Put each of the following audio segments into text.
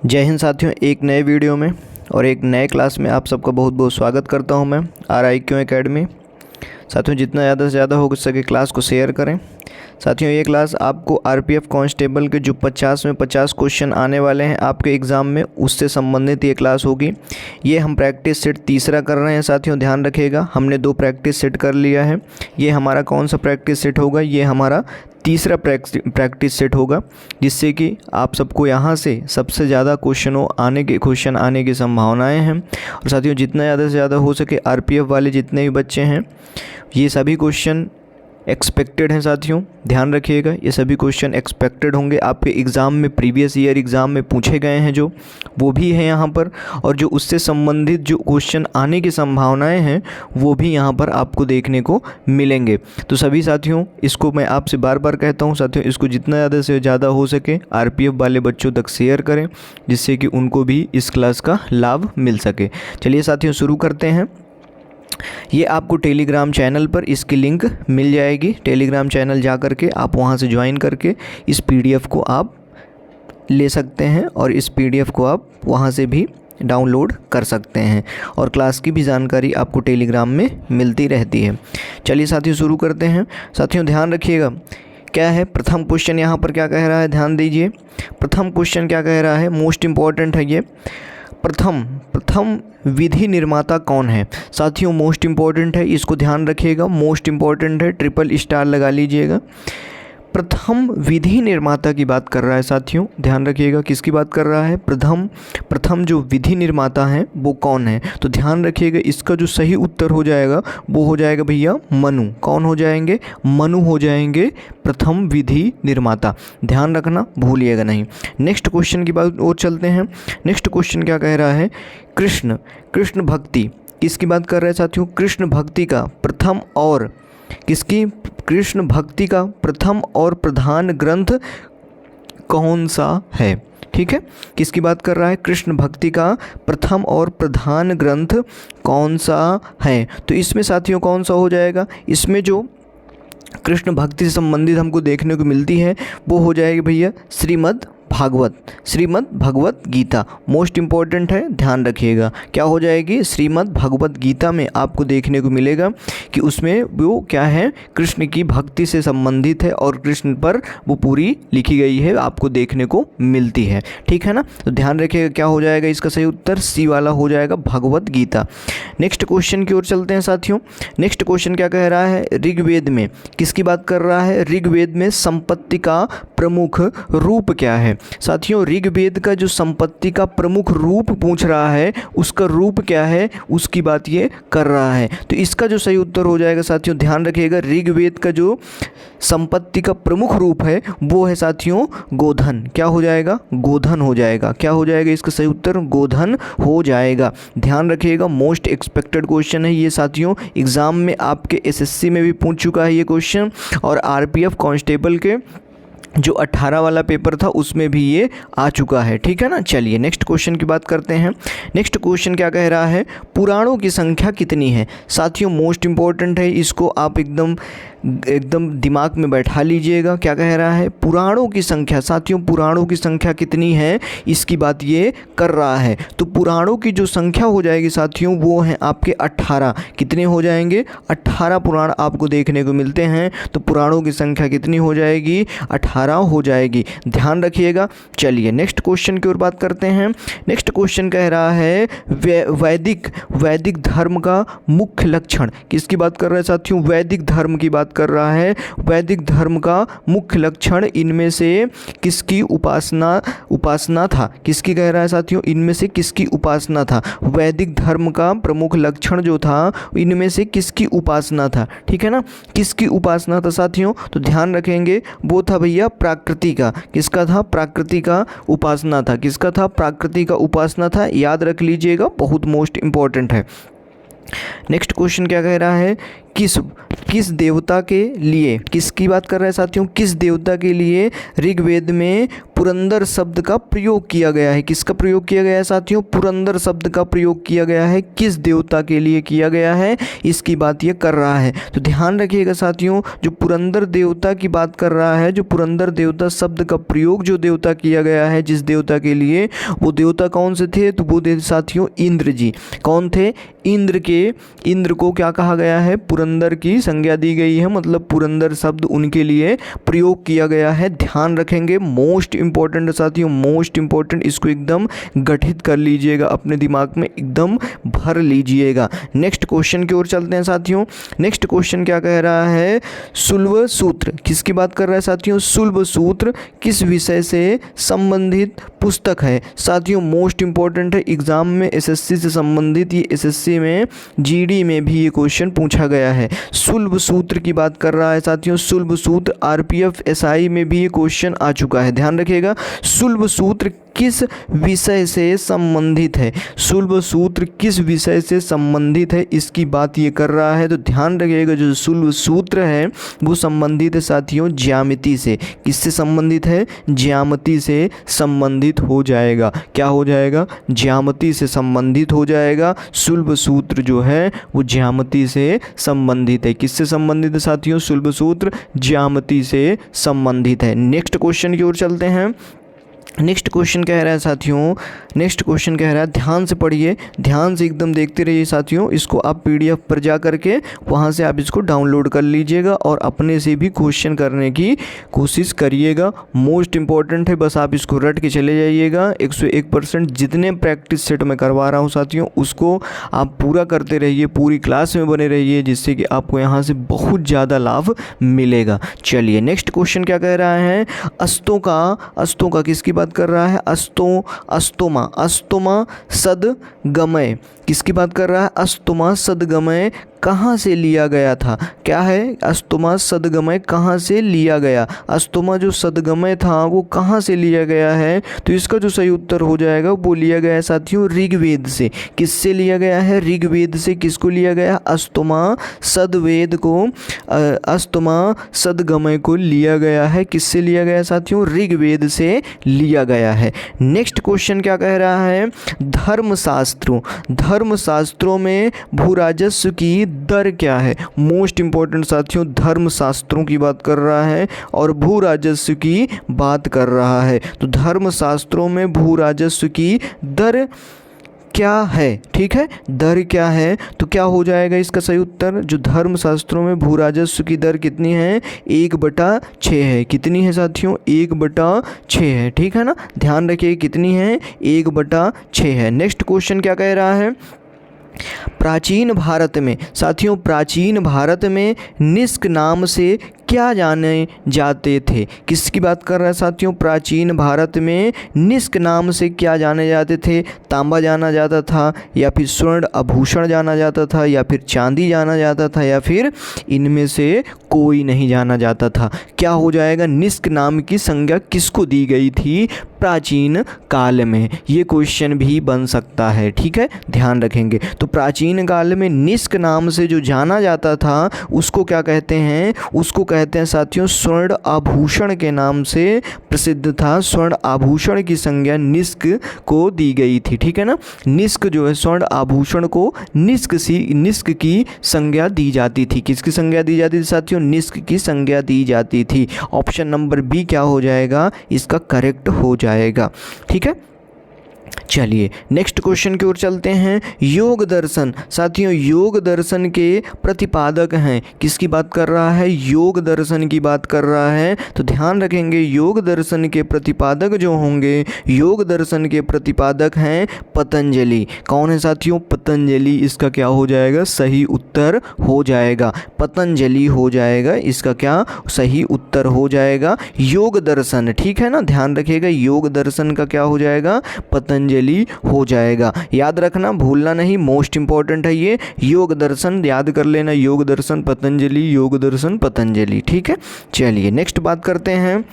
जय हिंद साथियों, एक नए वीडियो में और एक नए क्लास में आप सबका बहुत बहुत स्वागत करता हूं मैं RIQ एकेडमी। साथियों, जितना ज़्यादा से ज़्यादा हो सके क्लास को शेयर करें। साथियों, ये क्लास आपको RPF कांस्टेबल के जो 50 में 50 क्वेश्चन आने वाले हैं आपके एग्ज़ाम में, उससे संबंधित ये क्लास होगी। ये हम प्रैक्टिस सेट तीसरा कर रहे हैं। साथियों ध्यान रखिएगा, हमने 2 प्रैक्टिस सेट कर लिया है। ये हमारा कौन सा प्रैक्टिस सेट होगा? ये हमारा तीसरा प्रैक्टिस सेट होगा, जिससे कि आप सबको यहाँ से सबसे ज़्यादा क्वेश्चन आने की संभावनाएं हैं। और साथियों, जितना ज़्यादा से ज़्यादा हो सके RPF वाले जितने भी बच्चे हैं, ये सभी क्वेश्चन एक्सपेक्टेड हैं। साथियों ध्यान रखिएगा, ये सभी क्वेश्चन एक्सपेक्टेड होंगे आपके एग्ज़ाम में, प्रीवियस ईयर एग्ज़ाम में पूछे गए हैं जो, वो भी हैं यहाँ पर। और जो उससे संबंधित जो क्वेश्चन आने की संभावनाएं हैं वो भी यहाँ पर आपको देखने को मिलेंगे। तो सभी साथियों, इसको मैं आपसे बार बार कहता हूँ साथियों, इसको जितना ज़्यादा से ज़्यादा हो सके RPF वाले बच्चों तक शेयर करें, जिससे कि उनको भी इस क्लास का लाभ मिल सके। चलिए साथियों, शुरू करते हैं। ये आपको टेलीग्राम चैनल पर इसकी लिंक मिल जाएगी। टेलीग्राम चैनल जा कर के आप वहाँ से ज्वाइन करके इस PDF को आप ले सकते हैं और इस PDF को आप वहाँ से भी डाउनलोड कर सकते हैं। और क्लास की भी जानकारी आपको टेलीग्राम में मिलती रहती है। चलिए साथियों, शुरू करते हैं। साथियों ध्यान रखिएगा, क्या है प्रथम क्वेश्चन यहाँ पर क्या कह रहा है, ध्यान दीजिए। प्रथम क्वेश्चन क्या कह रहा है, मोस्ट इम्पॉर्टेंट है ये। प्रथम विधि निर्माता कौन है? साथियों मोस्ट इम्पॉर्टेंट है, इसको ध्यान रखिएगा, मोस्ट इम्पॉर्टेंट है, ट्रिपल स्टार लगा लीजिएगा। प्रथम विधि निर्माता की बात कर रहा है। साथियों ध्यान रखिएगा, किसकी बात कर रहा है? प्रथम जो विधि निर्माता हैं वो कौन है? तो ध्यान रखिएगा, इसका जो सही उत्तर हो जाएगा वो हो जाएगा भैया मनु। कौन हो जाएंगे? मनु हो जाएंगे प्रथम विधि निर्माता। ध्यान रखना, भूलिएगा नहीं। नेक्स्ट क्वेश्चन की बात और चलते हैं। नेक्स्ट क्वेश्चन क्या कह रहा है? कृष्ण भक्ति किसकी बात कर रहा है साथियों? कृष्ण भक्ति का प्रथम और किसकी? कृष्ण भक्ति का प्रथम और प्रधान ग्रंथ कौन सा है? ठीक है, किसकी बात कर रहा है? कृष्ण भक्ति का प्रथम और प्रधान ग्रंथ कौन सा है? तो इसमें साथियों कौन सा हो जाएगा? इसमें जो कृष्ण भक्ति से संबंधित हमको देखने को मिलती है वो हो जाएगी भैया श्रीमद् भगवत गीता। मोस्ट इम्पॉर्टेंट है, ध्यान रखिएगा। क्या हो जाएगी? श्रीमद् भगवत गीता में आपको देखने को मिलेगा कि उसमें वो क्या है, कृष्ण की भक्ति से संबंधित है और कृष्ण पर वो पूरी लिखी गई है, आपको देखने को मिलती है। ठीक है ना? तो ध्यान रखिएगा, क्या हो जाएगा इसका सही उत्तर? C वाला हो जाएगा, भगवत गीता। नेक्स्ट क्वेश्चन की ओर चलते हैं साथियों। नेक्स्ट क्वेश्चन क्या कह रहा है? ऋग्वेद में किसकी बात कर रहा है? ऋग्वेद में संपत्ति का प्रमुख रूप क्या है? साथियों ऋग्वेद का जो संपत्ति का प्रमुख रूप पूछ रहा है, उसका रूप क्या है, उसकी बात ये कर रहा है। तो इसका जो सही उत्तर हो जाएगा साथियों, ध्यान रखिएगा, ऋग्वेद का जो संपत्ति का प्रमुख रूप है वो है साथियों गोधन। क्या हो जाएगा? गोधन हो जाएगा। क्या हो जाएगा इसका सही उत्तर? गोधन हो जाएगा। ध्यान रखिएगा, मोस्ट एक्सपेक्टेड क्वेश्चन है ये साथियों। एग्जाम में आपके SSC में भी पूछ चुका है ये क्वेश्चन, और RPF कांस्टेबल के जो 18 वाला पेपर था उसमें भी ये आ चुका है। ठीक है ना? चलिए नेक्स्ट क्वेश्चन की बात करते हैं। नेक्स्ट क्वेश्चन क्या कह रहा है? पुराणों की संख्या कितनी है? साथियों मोस्ट इम्पॉर्टेंट है, इसको आप एकदम दिमाग में बैठा लीजिएगा। क्या कह रहा है? पुराणों की संख्या। साथियों पुराणों की संख्या कितनी है, इसकी बात ये कर रहा है। तो पुराणों की जो संख्या हो जाएगी साथियों वो है आपके 18। कितने हो जाएंगे? 18 पुराण आपको देखने को मिलते हैं। तो पुराणों की संख्या कितनी हो जाएगी? 18 हो जाएगी। ध्यान रखिएगा। चलिए नेक्स्ट क्वेश्चन की ओर बात करते हैं। नेक्स्ट क्वेश्चन कह रहा है वैदिक धर्म का मुख्य लक्षण। किसकी बात कर रहा है साथियों? वैदिक धर्म की बात कर रहा है। वैदिक धर्म का मुख्य लक्षण इनमें से किसकी उपासना था? किसकी कह रहा है साथियों? इनमें से किसकी उपासना था? वैदिक धर्म का प्रमुख लक्षण जो था इनमें से किसकी उपासना था? ठीक है ना? किसकी उपासना था साथियों? तो ध्यान रखेंगे, वो था भैया प्राकृति का। किसका था? प्राकृति का उपासना था। किसका था? प्राकृति का उपासना था। याद रख लीजिएगा, बहुत मोस्ट इंपॉर्टेंट है। नेक्स्ट क्वेश्चन क्या कह रहा है? किस किस देवता के लिए, किसकी बात कर रहे हैं साथियों, किस देवता के लिए ऋग्वेद में पुरंदर शब्द का प्रयोग किया गया है। किसका प्रयोग किया गया है साथियों, पुरंदर शब्द का प्रयोग किया गया है, किस देवता के लिए किया गया है, इसकी बात ये कर रहा है। तो ध्यान रखिएगा साथियों, जो पुरंदर देवता की बात कर रहा है, जो पुरंदर देवता शब्द का प्रयोग जो देवता किया गया है जिस देवता के लिए, वो देवता कौन से थे, तो वो साथियों इंद्र जी। कौन थे, इंद्र को क्या कहा गया है, पुरंदर की संज्ञा दी गई है, मतलब पुरंदर शब्द उनके लिए प्रयोग किया गया है। ध्यान रखेंगे, मोस्ट इंपॉर्टेंट साथियों, मोस्ट इंपॉर्टेंट, इसको एकदम गठित कर लीजिएगा, अपने दिमाग में एकदम भर लीजिएगा। नेक्स्ट क्वेश्चन की ओर चलते हैं साथियों। नेक्स्ट क्वेश्चन क्या कह रहा है, शुल्ब सूत्र, किसकी बात कर रहा है साथियों, शुल्ब सूत्र किस विषय से संबंधित पुस्तक है। साथियों मोस्ट इंपॉर्टेंट है, एग्जाम में एसएससी से संबंधित, ये एसएससी में जीडी में भी ये क्वेश्चन पूछा गया है। शुल्ब सूत्र की बात कर रहा है साथियों, शुल्ब सूत्र आरपीएफ एसआई में भी ये क्वेश्चन आ चुका है। ध्यान रखिएगा, शुल्ब सूत्र किस विषय से संबंधित है, शुल्ब सूत्र किस विषय से संबंधित है, इसकी बात ये कर रहा है। तो ध्यान रखिएगा, जो शुल्ब सूत्र है वो संबंधित है साथियों ज्यामिति से। किससे संबंधित है, ज्यामिति से संबंधित हो जाएगा। क्या हो जाएगा, ज्यामिति से संबंधित हो जाएगा। शुल्ब सूत्र जो है वो ज्यामिति से संबंधित है। किससे संबंधित है साथियों, शुल्ब सूत्र ज्यामिति से संबंधित है। नेक्स्ट क्वेश्चन की ओर चलते हैं। नेक्स्ट क्वेश्चन कह रहा है साथियों, नेक्स्ट क्वेश्चन कह रहा है, ध्यान से पढ़िए, ध्यान से एकदम देखते रहिए साथियों। इसको आप पीडीएफ पर जा करके वहाँ से आप इसको डाउनलोड कर लीजिएगा और अपने से भी क्वेश्चन करने की कोशिश करिएगा। मोस्ट इंपॉर्टेंट है, बस आप इसको रट के चले जाइएगा। 101% जितने प्रैक्टिस सेट मैं करवा रहा हूँ साथियों, उसको आप पूरा करते रहिए, पूरी क्लास में बने रहिए, जिससे कि आपको यहाँ से बहुत ज़्यादा लाभ मिलेगा। चलिए नेक्स्ट क्वेश्चन क्या कह रहा है, अस्तों का किसकी बात कर रहा है, अस्तोमा सदगमय, किसकी बात कर रहा है, अस्तोमा सदगमय कहाँ से लिया गया था। क्या है, अस्तोमा सदगमय कहाँ से लिया गया, अस्तोमा जो सदगमय था वो कहाँ से लिया गया है। तो इसका जो सही उत्तर हो जाएगा वो लिया गया है साथियों ऋग्वेद से। किससे लिया गया है, ऋग्वेद से। किसको लिया गया, अस्तोमा सदवेद को, अस्तोमा सदगमय को लिया गया है। किससे लिया गया साथियों, ऋग्वेद से लिया गया है। नेक्स्ट क्वेश्चन क्या कह रहा है, धर्मशास्त्रों में भूराजस्व की दर क्या है। मोस्ट इंपॉर्टेंट साथियों, धर्मशास्त्रों की बात कर रहा है और भू राजस्व की बात कर रहा है। तो धर्मशास्त्रों में भू राजस्व की दर क्या है, ठीक है, दर क्या है। तो क्या हो जाएगा इसका सही उत्तर, जो धर्मशास्त्रों में भू राजस्व की दर कितनी है, 1/6 है। कितनी है साथियों, 1/6 है, ठीक है ना। ध्यान रखिए कितनी है, 1/6 है। नेक्स्ट क्वेश्चन क्या कह रहा है, प्राचीन भारत में साथियों, प्राचीन भारत में निष्क नाम से क्या जाने जाते थे। किसकी बात कर रहा है साथियों, प्राचीन भारत में निष्क नाम से क्या जाने जाते थे। तांबा जाना जाता था, या फिर स्वर्ण आभूषण जाना जाता था, या फिर चांदी जाना जाता था, या फिर इनमें से कोई नहीं जाना जाता था। क्या हो जाएगा, निष्क नाम की संज्ञा किसको दी गई थी प्राचीन काल में, ये क्वेश्चन भी बन सकता है, ठीक है, ध्यान रखेंगे। तो प्राचीन काल में निष्क नाम से जो जाना जाता था उसको क्या कहते हैं, उसको कहते हैं साथियों स्वर्ण आभूषण के नाम से प्रसिद्ध था। स्वर्ण आभूषण की संज्ञा निष्क को दी गई थी, ठीक है ना। निष्क जो है, स्वर्ण आभूषण को निष्क की संज्ञा दी जाती थी। किसकी संज्ञा दी जाती थी साथियों, निष्क की संज्ञा दी जाती थी। ऑप्शन नंबर बी क्या हो जाएगा, इसका करेक्ट हो जाएगा, ठीक है। चलिए नेक्स्ट क्वेश्चन की ओर चलते हैं। योग दर्शन साथियों, योग दर्शन के प्रतिपादक हैं। किसकी बात कर रहा है, योग दर्शन की बात कर रहा है। तो ध्यान रखेंगे, योग दर्शन के प्रतिपादक जो होंगे, योग दर्शन के प्रतिपादक हैं पतंजलि। कौन है साथियों, पतंजलि। इसका क्या हो जाएगा, सही उत्तर हो जाएगा, पतंजलि हो जाएगा, इसका क्या सही उत्तर हो जाएगा, योग दर्शन, ठीक है ना। ध्यान रखिएगा, योग दर्शन का क्या हो जाएगा, पतंजलि हो जाएगा। याद रखना, भूलना नहीं, मोस्ट इंपॉर्टेंट है ये। योग दर्शन याद कर लेना, योग दर्शन पतंजलि, योग दर्शन पतंजलि, ठीक है। चलिए नेक्स्ट बात करते हैं।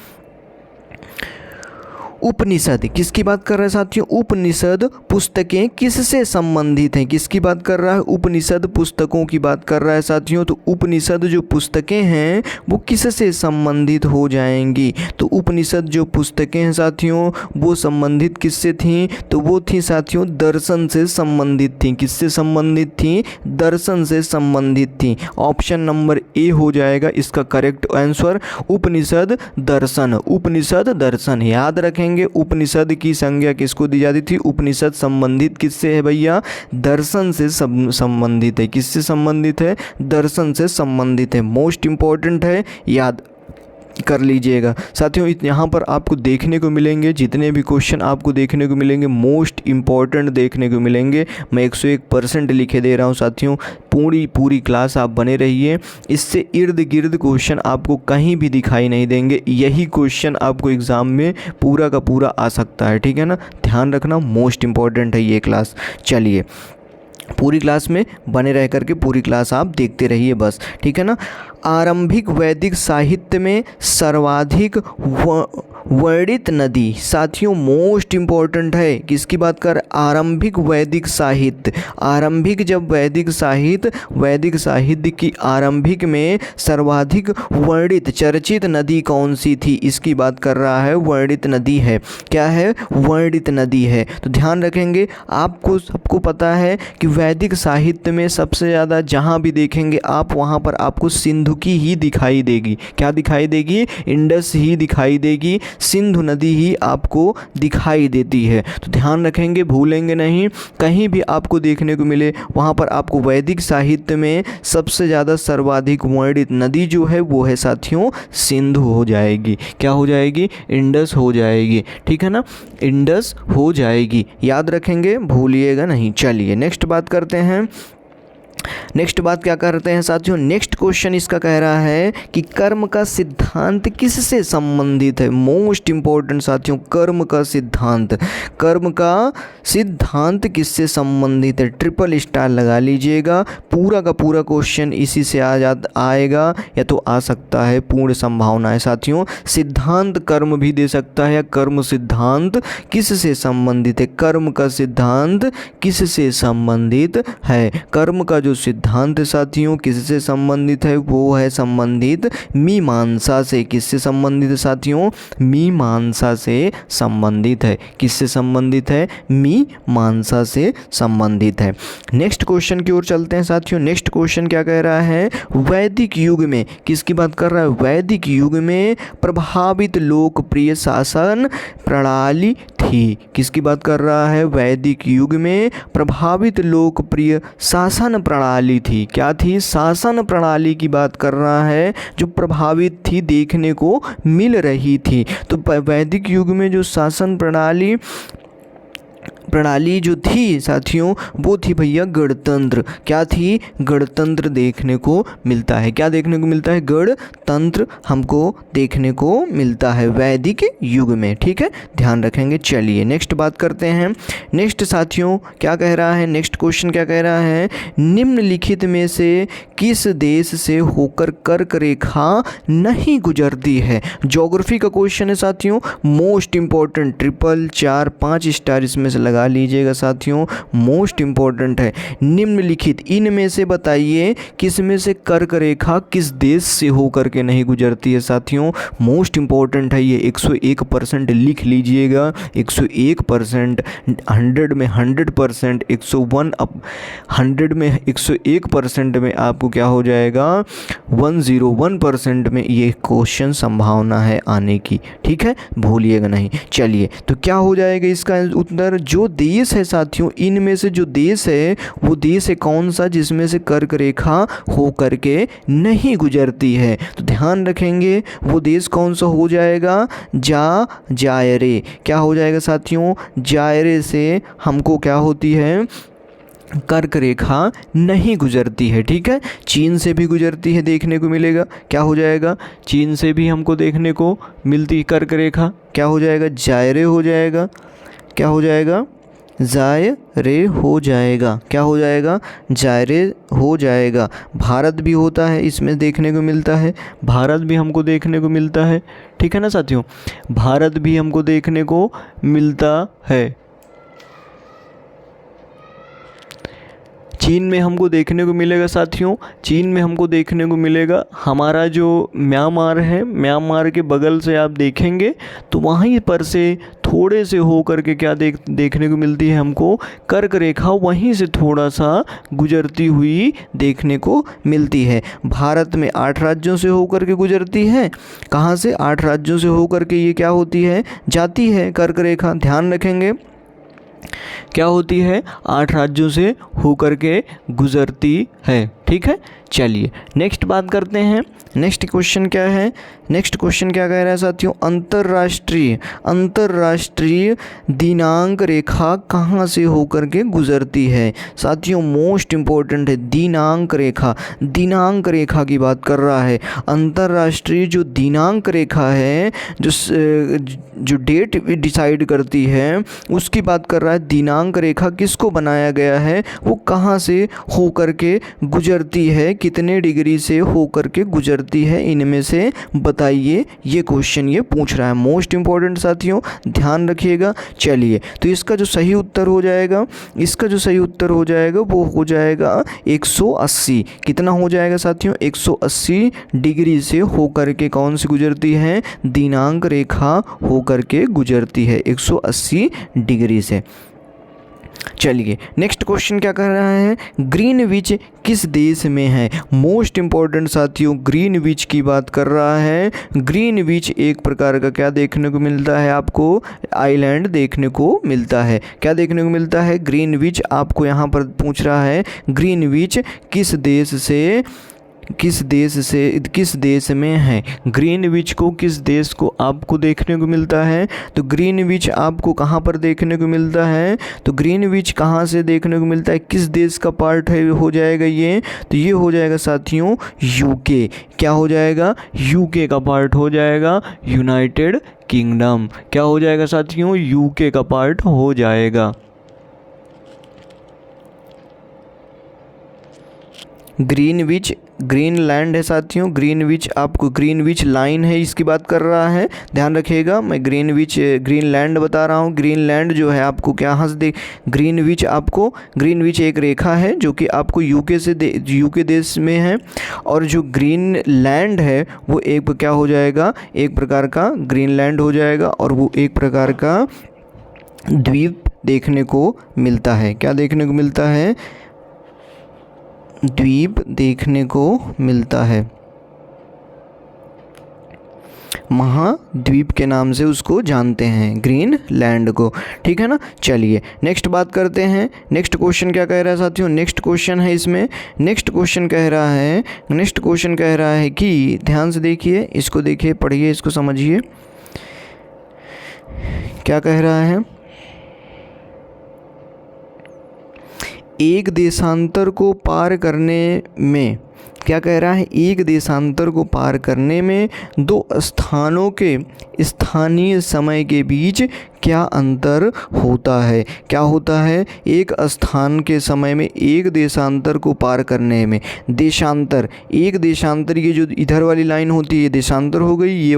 उपनिषद किसकी बात कर रहा है साथियों? उपनिषद पुस्तकें किससे संबंधित हैं? किसकी बात कर रहा है? उपनिषद पुस्तकों की बात कर रहा है साथियों। तो उपनिषद जो पुस्तकें हैं वो किससे संबंधित हो जाएंगी? तो उपनिषद जो पुस्तकें हैं साथियों वो संबंधित किससे थीं? तो वो थी साथियों दर्शन से संबंधित थी। किससे संबंधित थी? दर्शन से संबंधित थी। ऑप्शन नंबर ए हो जाएगा इसका करेक्ट आंसर, उपनिषद दर्शन। उपनिषद दर्शन याद रखेंगे। उपनिषद की संज्ञा किसको दी जाती थी? उपनिषद संबंधित किससे है भैया? दर्शन से संबंधित है। किससे संबंधित है? दर्शन से संबंधित है। मोस्ट इंपॉर्टेंट है, याद कर लीजिएगा साथियों। यहाँ पर आपको देखने को मिलेंगे जितने भी क्वेश्चन आपको देखने को मिलेंगे मोस्ट इम्पॉर्टेंट देखने को मिलेंगे। मैं 101% लिखे दे रहा हूँ साथियों। पूरी क्लास आप बने रहिए, इससे इर्द गिर्द क्वेश्चन आपको कहीं भी दिखाई नहीं देंगे। यही क्वेश्चन आपको एग्ज़ाम में पूरा का पूरा आ सकता है, ठीक है ना। ध्यान रखना, मोस्ट इम्पॉर्टेंट है ये क्लास। चलिए पूरी क्लास में बने रह करके पूरी क्लास आप देखते रहिए बस, ठीक है ना। आरंभिक वैदिक साहित्य में सर्वाधिक वर्णित नदी साथियों मोस्ट इम्पॉर्टेंट है। किसकी बात कर? आरंभिक वैदिक साहित्य। आरंभिक जब वैदिक साहित्य की आरंभिक में सर्वाधिक वर्णित चर्चित नदी कौन सी थी? इसकी बात कर रहा है। वर्णित नदी है। क्या है? वर्णित नदी है। तो ध्यान रखेंगे, आपको सबको पता है कि वैदिक साहित्य में सबसे ज़्यादा जहाँ भी देखेंगे आप वहाँ पर आपको सिंधु की ही दिखाई देगी। क्या दिखाई देगी? इंडस ही दिखाई देगी, सिंधु नदी ही आपको दिखाई देती है। तो ध्यान रखेंगे, भूलेंगे नहीं। कहीं भी आपको देखने को मिले वहाँ पर आपको वैदिक साहित्य में सबसे ज़्यादा सर्वाधिक वर्णित नदी जो है वो है साथियों सिंधु हो जाएगी। क्या हो जाएगी? इंडस हो जाएगी, ठीक है ना। इंडस हो जाएगी, याद रखेंगे, भूलिएगा नहीं। चलिए नेक्स्ट बात करते हैं। नेक्स्ट बात क्या करते हैं साथियों? नेक्स्ट क्वेश्चन इसका कह रहा है कि कर्म का सिद्धांत किससे संबंधित है? मोस्ट इंपॉर्टेंट साथियों, कर्म का सिद्धांत। कर्म का सिद्धांत किससे संबंधित है? ट्रिपल स्टार लगा लीजिएगा। पूरा का पूरा क्वेश्चन इसी से आएगा या तो आ सकता है, पूर्ण संभावना है साथियों। सिद्धांत कर्म भी दे सकता है, या कर्म सिद्धांत किससे संबंधित है? कर्म का सिद्धांत किससे संबंधित है? कर्म का जो सिद्धांत साथियों किससे संबंधित है? वो है संबंधित मीमांसा से। किससे संबंधित है साथियों? मीमांसा से संबंधित है। किससे संबंधित है? मीमांसा से संबंधित है। नेक्स्ट क्वेश्चन की ओर चलते हैं साथियों। नेक्स्ट क्वेश्चन क्या कह रहा है? वैदिक युग में किसकी बात कर रहा है? वैदिक युग में प्रभावित लोकप्रिय शासन प्रणाली थी। किसकी बात कर रहा है? वैदिक युग में प्रभावित लोकप्रिय शासन प्रणाली थी। क्या थी? शासन प्रणाली की बात कर रहा है, जो प्रभावित थी, देखने को मिल रही थी। तो वैदिक युग में जो शासन प्रणाली जो थी साथियों वो थी भैया गणतंत्र। क्या थी? गणतंत्र देखने को मिलता है। क्या देखने को मिलता है? गणतंत्र हमको देखने को मिलता है वैदिक युग में, ठीक है, ध्यान रखेंगे। चलिए नेक्स्ट बात करते हैं। नेक्स्ट साथियों क्या कह रहा है? नेक्स्ट क्वेश्चन क्या कह रहा है? निम्नलिखित में से किस देश से होकर कर्क रेखा नहीं गुजरती है? ज्योग्राफी का क्वेश्चन है साथियों, मोस्ट इंपॉर्टेंट। 4-5 स्टार इसमें से लगा लीजिएगा साथियों, मोस्ट इंपॉर्टेंट है। निम्नलिखित इनमें से बताइए किस में से कर्क रेखा किस देश से होकर के नहीं गुजरती है साथियों। मोस्ट इंपॉर्टेंट है ये, 101% लिख लीजिएगा। 101%, 100 में 100%, 100 में 101% में आपको क्या हो जाएगा? 101% में ये क्वेश्चन संभावना है आने की, ठीक है, भूलिएगा नहीं। चलिए तो क्या हो जाएगा इसका उत्तर? जो देश है साथियों, इनमें से जो देश है वो देश है कौन सा जिसमें से कर्क रेखा हो करके नहीं गुजरती है? तो ध्यान रखेंगे वो देश कौन सा हो जाएगा? जायरे। क्या हो जाएगा साथियों? जायरे से हमको क्या होती है? कर्क रेखा नहीं गुजरती है, ठीक है। चीन से भी गुजरती है, देखने को मिलेगा। क्या हो जाएगा? चीन से भी हमको देखने को मिलती कर्क रेखा। क्या हो जाएगा? जायरे हो जाएगा। क्या हो जाएगा? ज़ायरे हो जाएगा। क्या हो जाएगा? ज़ायरे हो जाएगा। भारत भी होता है, इसमें देखने को मिलता है, भारत भी हमको देखने को मिलता है, ठीक है ना साथियों, भारत भी हमको देखने को मिलता है। चीन में हमको देखने को मिलेगा साथियों, चीन में हमको देखने को मिलेगा हमारा जो म्यांमार है, म्यांमार के बगल से आप देखेंगे तो वहीं पर से थोड़े से हो करके क्या देखने को मिलती है हमको, कर्क रेखा वहीं से थोड़ा सा गुजरती हुई देखने को मिलती है। भारत में 8 राज्यों से होकर के गुजरती है। कहाँ से? 8 राज्यों से होकर के ये क्या होती है? जाती है कर्क रेखा। ध्यान रखेंगे क्या होती है? 8 राज्यों से होकर के गुजरती है, ठीक है। चलिए नेक्स्ट बात करते हैं। नेक्स्ट क्वेश्चन क्या है? नेक्स्ट क्वेश्चन क्या कह रहा है साथियों? अंतर्राष्ट्रीय दिनांक रेखा कहाँ से होकर के गुजरती है? साथियों मोस्ट इम्पोर्टेंट है दिनांक रेखा। दिनांक रेखा की बात कर रहा है। अंतर्राष्ट्रीय जो दिनांक रेखा है, जो डेट डिसाइड करती है, उसकी बात कर रहा है। दिनांक रेखा किसको बनाया गया है? वो कहाँ से होकर के गुजरती है? कितने डिग्री से होकर के गुजरती है? इनमें से बताइए। ये क्वेश्चन ये पूछ रहा है। मोस्ट इम्पॉर्टेंट साथियों, ध्यान रखिएगा। चलिए तो इसका जो सही उत्तर हो जाएगा, इसका जो सही उत्तर हो जाएगा वो हो जाएगा 180। कितना हो जाएगा साथियों? 180 डिग्री से होकर के कौन सी गुजरती है? दिनांक रेखा होकर के गुजरती है 180 डिग्री से। चलिए नेक्स्ट क्वेश्चन क्या कर रहा है? ग्रीनविच किस देश में है? मोस्ट इम्पॉर्टेंट साथियों, ग्रीनविच की बात कर रहा है। ग्रीनविच एक प्रकार का क्या देखने को मिलता है आपको? आइलैंड देखने को मिलता है। क्या देखने को मिलता है? ग्रीनविच आपको यहाँ पर पूछ रहा है ग्रीनविच किस देश में है? ग्रीनविच को किस देश को आपको देखने को मिलता है? तो ग्रीनविच आपको कहाँ पर देखने को मिलता है? तो ग्रीनविच कहाँ से देखने को मिलता है? किस देश का पार्ट है हो जाएगा ये? तो ये हो जाएगा साथियों यूके। क्या हो जाएगा? यूके का पार्ट हो जाएगा, यूनाइटेड किंगडम। क्या हो जाएगा साथियों? यूके का पार्ट हो जाएगा। ग्रीनविच ग्रीनलैंड है साथियों। ग्रीनविच आपको ग्रीनविच लाइन है, इसकी बात कर रहा है। ध्यान रखिएगा, मैं ग्रीनलैंड बता रहा हूँ। ग्रीनलैंड जो है आपको क्या ग्रीनविच एक रेखा है जो कि आपको यूके देश में है। और जो ग्रीनलैंड है वो एक क्या हो जाएगा? एक प्रकार का ग्रीनलैंड हो जाएगा और वो एक प्रकार का द्वीप देखने को मिलता है। क्या देखने को मिलता है? द्वीप देखने को मिलता है। महाद्वीप के नाम से उसको जानते हैं, ग्रीनलैंड को, ठीक है ना। चलिए नेक्स्ट बात करते हैं। नेक्स्ट क्वेश्चन क्या कह रहा है साथियों? नेक्स्ट क्वेश्चन है इसमें, नेक्स्ट क्वेश्चन कह रहा है कि ध्यान से देखिए, इसको देखिए, पढ़िए, इसको समझिए। क्या कह रहा है? एक देशांतर को पार करने में, क्या कह रहा है? एक देशांतर को पार करने में 2 स्थानों के स्थानीय समय के बीच क्या अंतर होता है? क्या होता है? एक स्थान के समय में एक देशांतर को पार करने में, देशांतर, एक देशांतर, ये जो इधर वाली लाइन होती है ये देशांतर हो गई, ये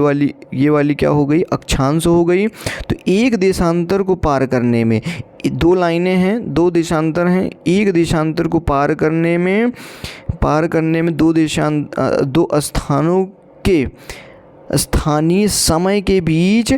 वाली क्या हो गई? अक्षांश हो गई। तो एक देशांतर को पार करने में 2 लाइनें हैं, 2 देशांतर हैं। एक देशांतर को पार करने में 2 स्थानों के स्थानीय समय के बीच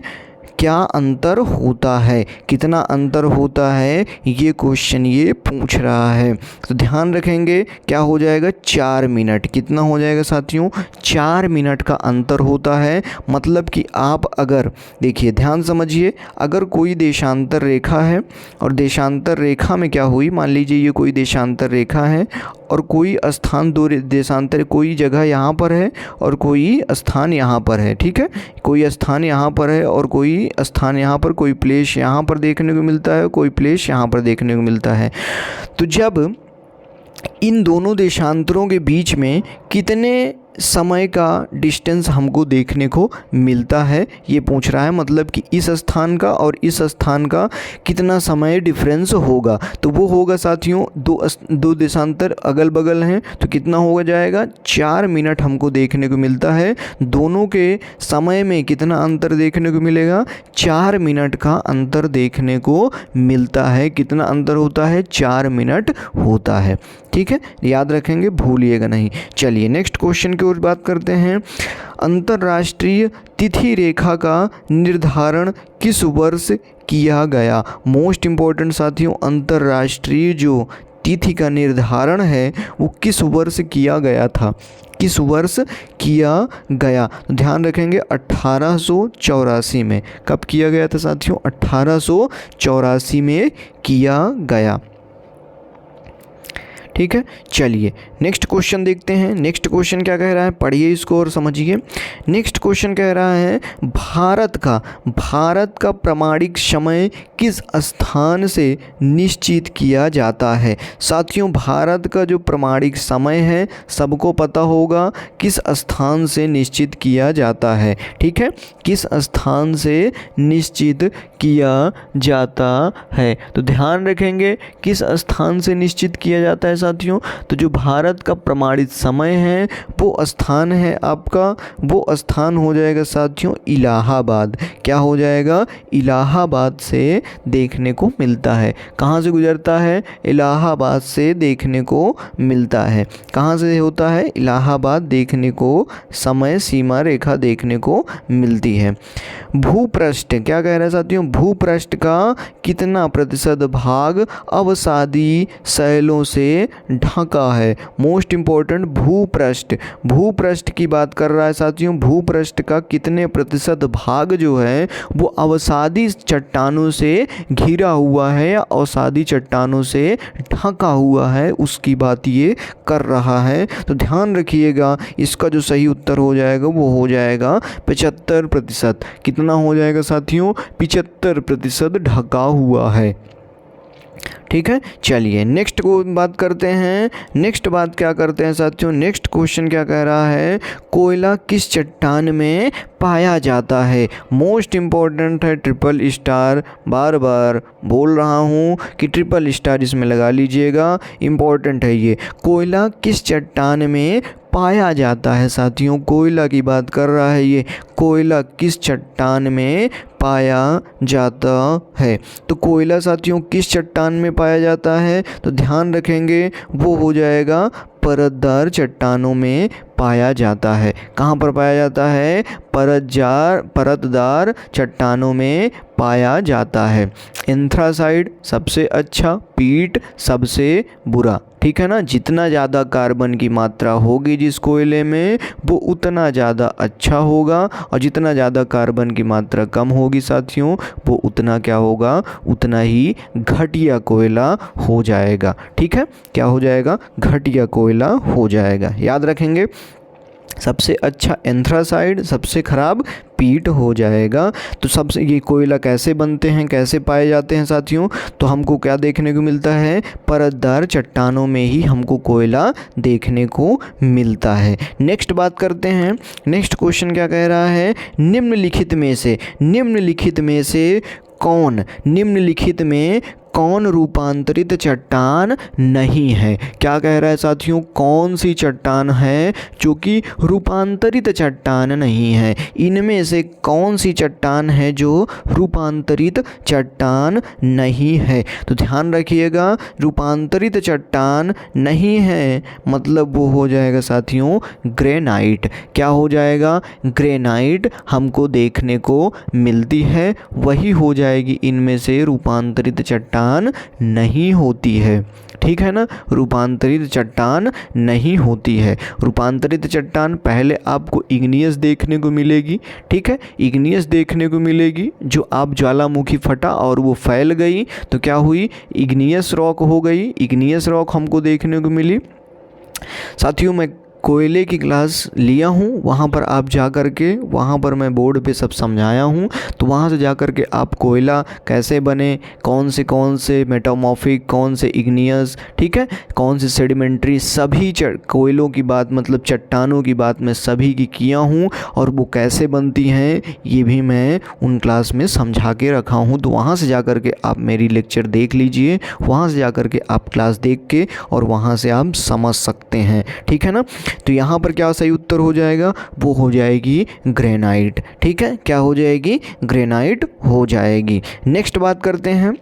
क्या अंतर होता है? कितना अंतर होता है? ये क्वेश्चन ये पूछ रहा है। तो ध्यान रखेंगे क्या हो जाएगा? 4 मिनट। कितना हो जाएगा साथियों? 4 मिनट का अंतर होता है। मतलब कि आप अगर देखिए, ध्यान समझिए, अगर कोई देशांतर रेखा है और देशांतर रेखा में क्या हुई, मान लीजिए ये कोई देशांतर रेखा है और कोई स्थान, 2 देशांतर, कोई जगह यहाँ पर है और कोई स्थान यहाँ पर है, ठीक है। कोई स्थान यहाँ पर है और कोई स्थान यहाँ पर, कोई प्लेस यहाँ पर देखने को मिलता है, कोई प्लेस यहाँ पर देखने को मिलता है। तो जब इन दोनों देशांतरों के बीच में कितने समय का डिस्टेंस हमको देखने को मिलता है, ये पूछ रहा है। मतलब कि इस स्थान का और इस स्थान का कितना समय डिफरेंस होगा। तो वो होगा साथियों, दो देशांतर अगल बगल हैं तो कितना होगा जाएगा 4 मिनट हमको देखने को मिलता है। दोनों के समय में कितना अंतर देखने को मिलेगा, 4 मिनट का अंतर देखने को मिलता है। कितना अंतर होता है, 4 मिनट होता है। ठीक है, याद रखेंगे, भूलिएगा नहीं। चलिए नेक्स्ट क्वेश्चन की ओर बात करते हैं। अंतर्राष्ट्रीय तिथि रेखा का निर्धारण किस वर्ष किया गया। मोस्ट इम्पोर्टेंट साथियों, अंतर्राष्ट्रीय जो तिथि का निर्धारण है वो किस वर्ष किया गया था, किस वर्ष किया गया। तो ध्यान रखेंगे 1884 में। कब किया गया था साथियों, 1884 में किया गया। ठीक है, चलिए नेक्स्ट क्वेश्चन देखते हैं। नेक्स्ट क्वेश्चन क्या कह रहा है, पढ़िए इसको और समझिए। नेक्स्ट क्वेश्चन कह रहा है भारत का प्रमाणिक समय किस स्थान से निश्चित किया जाता है। साथियों भारत का जो प्रमाणिक समय है सबको पता होगा किस स्थान से निश्चित किया जाता है। ठीक है, किस स्थान से निश्चित किया जाता है। तो ध्यान रखेंगे किस स्थान से निश्चित किया जाता है साथियों। तो जो भारत का प्रमाणित समय है वो स्थान है आपका, वो स्थान हो जाएगा साथियों इलाहाबाद। क्या हो जाएगा, इलाहाबाद से देखने को मिलता है। कहाँ से गुजरता है, इलाहाबाद से देखने को मिलता है। कहाँ से होता है, इलाहाबाद देखने को समय सीमा रेखा देखने को मिलती है। भूपृष्ठ क्या कह रहा है साथियों, भूपृष्ठ का कितना प्रतिशत भाग अवसादी शैलों से ढका है। मोस्ट इंपॉर्टेंट, भूपृष्ठ की बात कर रहा है साथियों। भूपृष्ठ का कितने प्रतिशत भाग जो है वो अवसादी चट्टानों से घिरा हुआ है या अवसादी चट्टानों से ढका हुआ है, उसकी बात ये कर रहा है। तो ध्यान रखिएगा इसका जो सही उत्तर हो जाएगा वो हो जाएगा 75%। कितना हो जाएगा साथियों, 75% ढका हुआ है। ठीक है, चलिए नेक्स्ट को बात करते हैं। नेक्स्ट बात क्या करते हैं साथियों, नेक्स्ट क्वेश्चन क्या कह रहा है, कोयला किस चट्टान में पाया जाता है। मोस्ट इम्पॉर्टेंट है ट्रिपल स्टार, बार बार बोल रहा हूँ कि ट्रिपल स्टार इसमें लगा लीजिएगा, इम्पॉर्टेंट है ये। कोयला किस चट्टान में पाया जाता है साथियों, कोयला की बात कर रहा है ये। कोयला किस चट्टान में पाया जाता है। तो कोयला साथियों किस चट्टान में पाया जाता है, तो ध्यान रखेंगे वो हो जाएगा परतदार चट्टानों में पाया जाता है। कहाँ पर पाया जाता है, परतदार चट्टानों में पाया जाता है। एंथ्रासाइड सबसे अच्छा, पीट सबसे बुरा। ठीक है ना, जितना ज़्यादा कार्बन की मात्रा होगी जिस कोयले में वो उतना ज़्यादा अच्छा होगा, और जितना ज़्यादा कार्बन की मात्रा कम होगी साथियों वो उतना क्या होगा, उतना ही घटिया कोयला हो जाएगा। ठीक है, क्या हो जाएगा, घटिया कोयला हो जाएगा। याद रखेंगे सबसे अच्छा एंथ्रासाइड, सबसे खराब पीट हो जाएगा। तो सबसे ये कोयला कैसे बनते हैं, कैसे पाए जाते हैं साथियों, तो हमको क्या देखने को मिलता है, परतदार चट्टानों में ही हमको कोयला देखने को मिलता है। नेक्स्ट बात करते हैं। नेक्स्ट क्वेश्चन क्या कह रहा है, निम्नलिखित में से निम्नलिखित में कौन रूपांतरित चट्टान नहीं है। क्या कह रहा है साथियों, कौन सी चट्टान है जो कि रूपांतरित चट्टान नहीं है। इनमें से कौन सी चट्टान है जो रूपांतरित चट्टान नहीं है। तो ध्यान रखिएगा रूपांतरित चट्टान नहीं है मतलब वो हो जाएगा साथियों ग्रेनाइट। क्या हो जाएगा, ग्रेनाइट हमको देखने को मिलती है, वही हो जाएगी इनमें से रूपांतरित चट्टान नहीं होती है। ठीक है ना, रूपांतरित चट्टान नहीं होती है। रूपांतरित चट्टान पहले आपको इग्नियस देखने को मिलेगी। ठीक है, इग्नियस देखने को मिलेगी, जो आप ज्वालामुखी फटा और वो फैल गई तो क्या हुई, इग्नियस रॉक हो गई। इग्नियस रॉक हमको देखने को मिली। साथियों मैं कोयले की क्लास लिया हूँ, वहाँ पर आप जा कर के वहाँ पर मैं बोर्ड पे सब समझाया हूँ। तो वहाँ से जा कर के आप कोयला कैसे बने, कौन से मेटामॉर्फिक, कौन से इग्नियस, ठीक है, कौन से सेडिमेंट्री, सभी कोयलों की बात मतलब चट्टानों की बात मैं सभी की किया हूँ और वो कैसे बनती हैं ये भी मैं उन क्लास में समझा के रखा हूँ। तो वहाँ से जा कर के आप मेरी लेक्चर देख लीजिए, वहाँ से जा कर के आप क्लास देख के और वहाँ से आप समझ सकते हैं, ठीक है ना। तो यहाँ पर क्या सही उत्तर हो जाएगा, वो हो जाएगी ग्रेनाइट, ठीक है, क्या हो जाएगी, ग्रेनाइट हो जाएगी। नेक्स्ट बात करते हैं,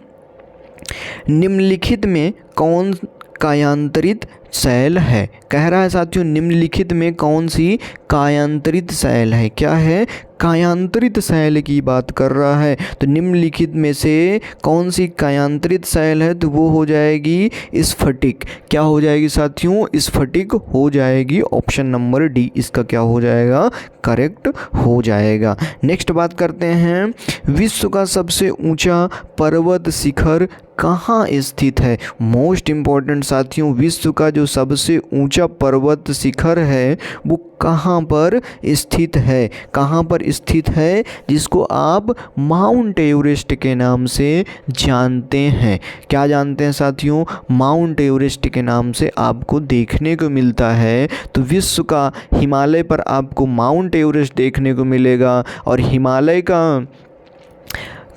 निम्नलिखित में कौन कायांतरित शैल है। कह रहा है साथियों निम्नलिखित में कौन सी कायांतरित शैल है, क्या है, कायांतरित शैल की बात कर रहा है। तो निम्नलिखित में से कौन सी कायांतरित शैल है, तो वो हो जाएगी स्फटिक। क्या हो जाएगी साथियों, स्फटिक हो जाएगी। ऑप्शन नंबर डी इसका क्या हो जाएगा, करेक्ट हो जाएगा। नेक्स्ट बात करते हैं, विश्व का सबसे ऊंचा पर्वत शिखर कहाँ स्थित है। मोस्ट इम्पॉर्टेंट साथियों, विश्व का जो सबसे ऊंचा पर्वत शिखर है वो कहाँ पर स्थित है, कहाँ पर स्थित है, जिसको आप माउंट एवरेस्ट के नाम से जानते हैं। क्या जानते हैं साथियों, माउंट एवरेस्ट के नाम से आपको देखने को मिलता है। तो विश्व का हिमालय पर आपको माउंट एवरेस्ट देखने को मिलेगा और हिमालय का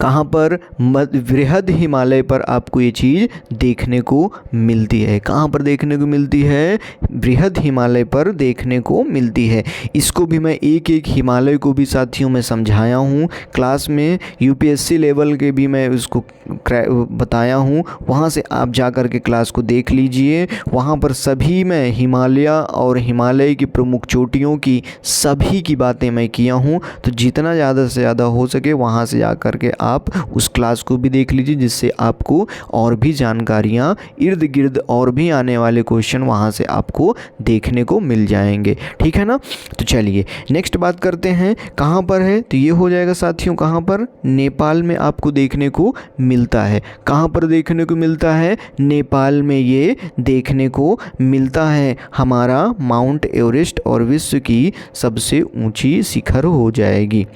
कहाँ पर, बृहद हिमालय पर आपको ये चीज़ देखने को मिलती है। कहाँ पर देखने को मिलती है, बृहद हिमालय पर देखने को मिलती है। इसको भी मैं एक एक हिमालय को भी साथियों में समझाया हूँ क्लास में, यूपीएससी लेवल के भी मैं उसको बताया हूँ। वहाँ से आप जा कर के क्लास को देख लीजिए, वहाँ पर सभी मैं हिमालय और हिमालय की प्रमुख चोटियों की सभी की बातें मैं किया हूँ। तो जितना ज़्यादा से ज़्यादा हो सके वहाँ से जा कर के आप उस क्लास को भी देख लीजिए, जिससे आपको और भी जानकारियाँ इर्द गिर्द और भी आने वाले क्वेश्चन वहाँ से आपको देखने को मिल जाएंगे, ठीक है ना। तो चलिए नेक्स्ट बात करते हैं, कहाँ पर है, तो ये हो जाएगा साथियों, कहाँ पर, नेपाल में आपको देखने को मिलता है। कहाँ पर देखने को मिलता है, नेपाल में ये देखने को मिलता है हमारा माउंट एवरेस्ट, और विश्व की सबसे ऊंची शिखर हो जाएगी।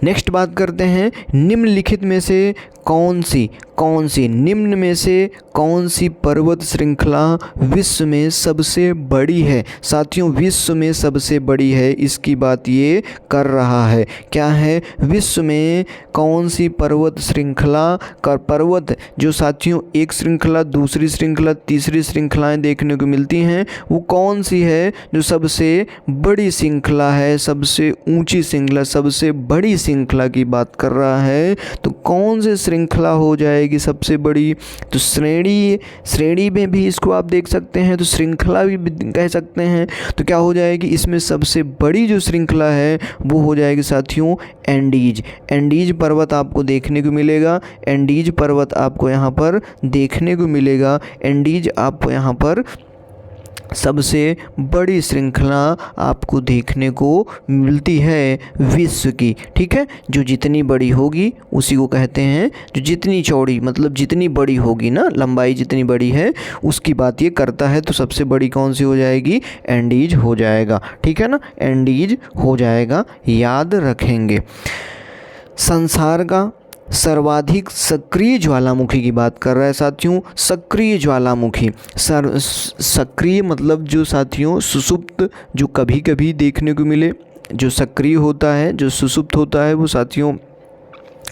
नेक्स्ट बात करते हैं, निम्नलिखित में से कौन सी निम्न में से कौन सी पर्वत श्रृंखला विश्व में सबसे बड़ी है। साथियों विश्व में सबसे बड़ी है, इसकी बात ये कर रहा है। क्या है, विश्व में कौन सी पर्वत श्रृंखला का पर्वत जो साथियों एक श्रृंखला, दूसरी श्रृंखला, तीसरी श्रृंखलाएं देखने को मिलती हैं, वो कौन सी है जो सबसे बड़ी श्रृंखला है, सबसे ऊंची श्रृंखला, सबसे बड़ी श्रृंखला की बात कर रहा है। तो कौन सी श्रृंखला हो जाएगी सबसे बड़ी, तो श्रेणी में भी इसको आप देख सकते हैं, तो श्रृंखला भी कह सकते हैं। तो क्या हो जाएगी, इसमें सबसे बड़ी जो श्रृंखला है वो हो जाएगी साथियों एंडीज पर्वत आपको देखने को मिलेगा। एंडीज पर्वत आपको यहाँ पर देखने को मिलेगा। एंडीज आपको यहाँ पर सबसे बड़ी श्रृंखला आपको देखने को मिलती है विश्व की, ठीक है। जो जितनी बड़ी होगी उसी को कहते हैं, जो जितनी चौड़ी मतलब जितनी बड़ी होगी ना, लंबाई जितनी बड़ी है उसकी बात ये करता है। तो सबसे बड़ी कौन सी हो जाएगी, एंडीज हो जाएगा, ठीक है ना, एंडीज हो जाएगा, याद रखेंगे। संसार का सर्वाधिक सक्रिय ज्वालामुखी की बात कर रहा है साथियों। सक्रिय ज्वालामुखी, सक्रिय मतलब जो साथियों सुसुप्त, जो कभी कभी देखने को मिले, जो सक्रिय होता है, जो सुसुप्त होता है, वो साथियों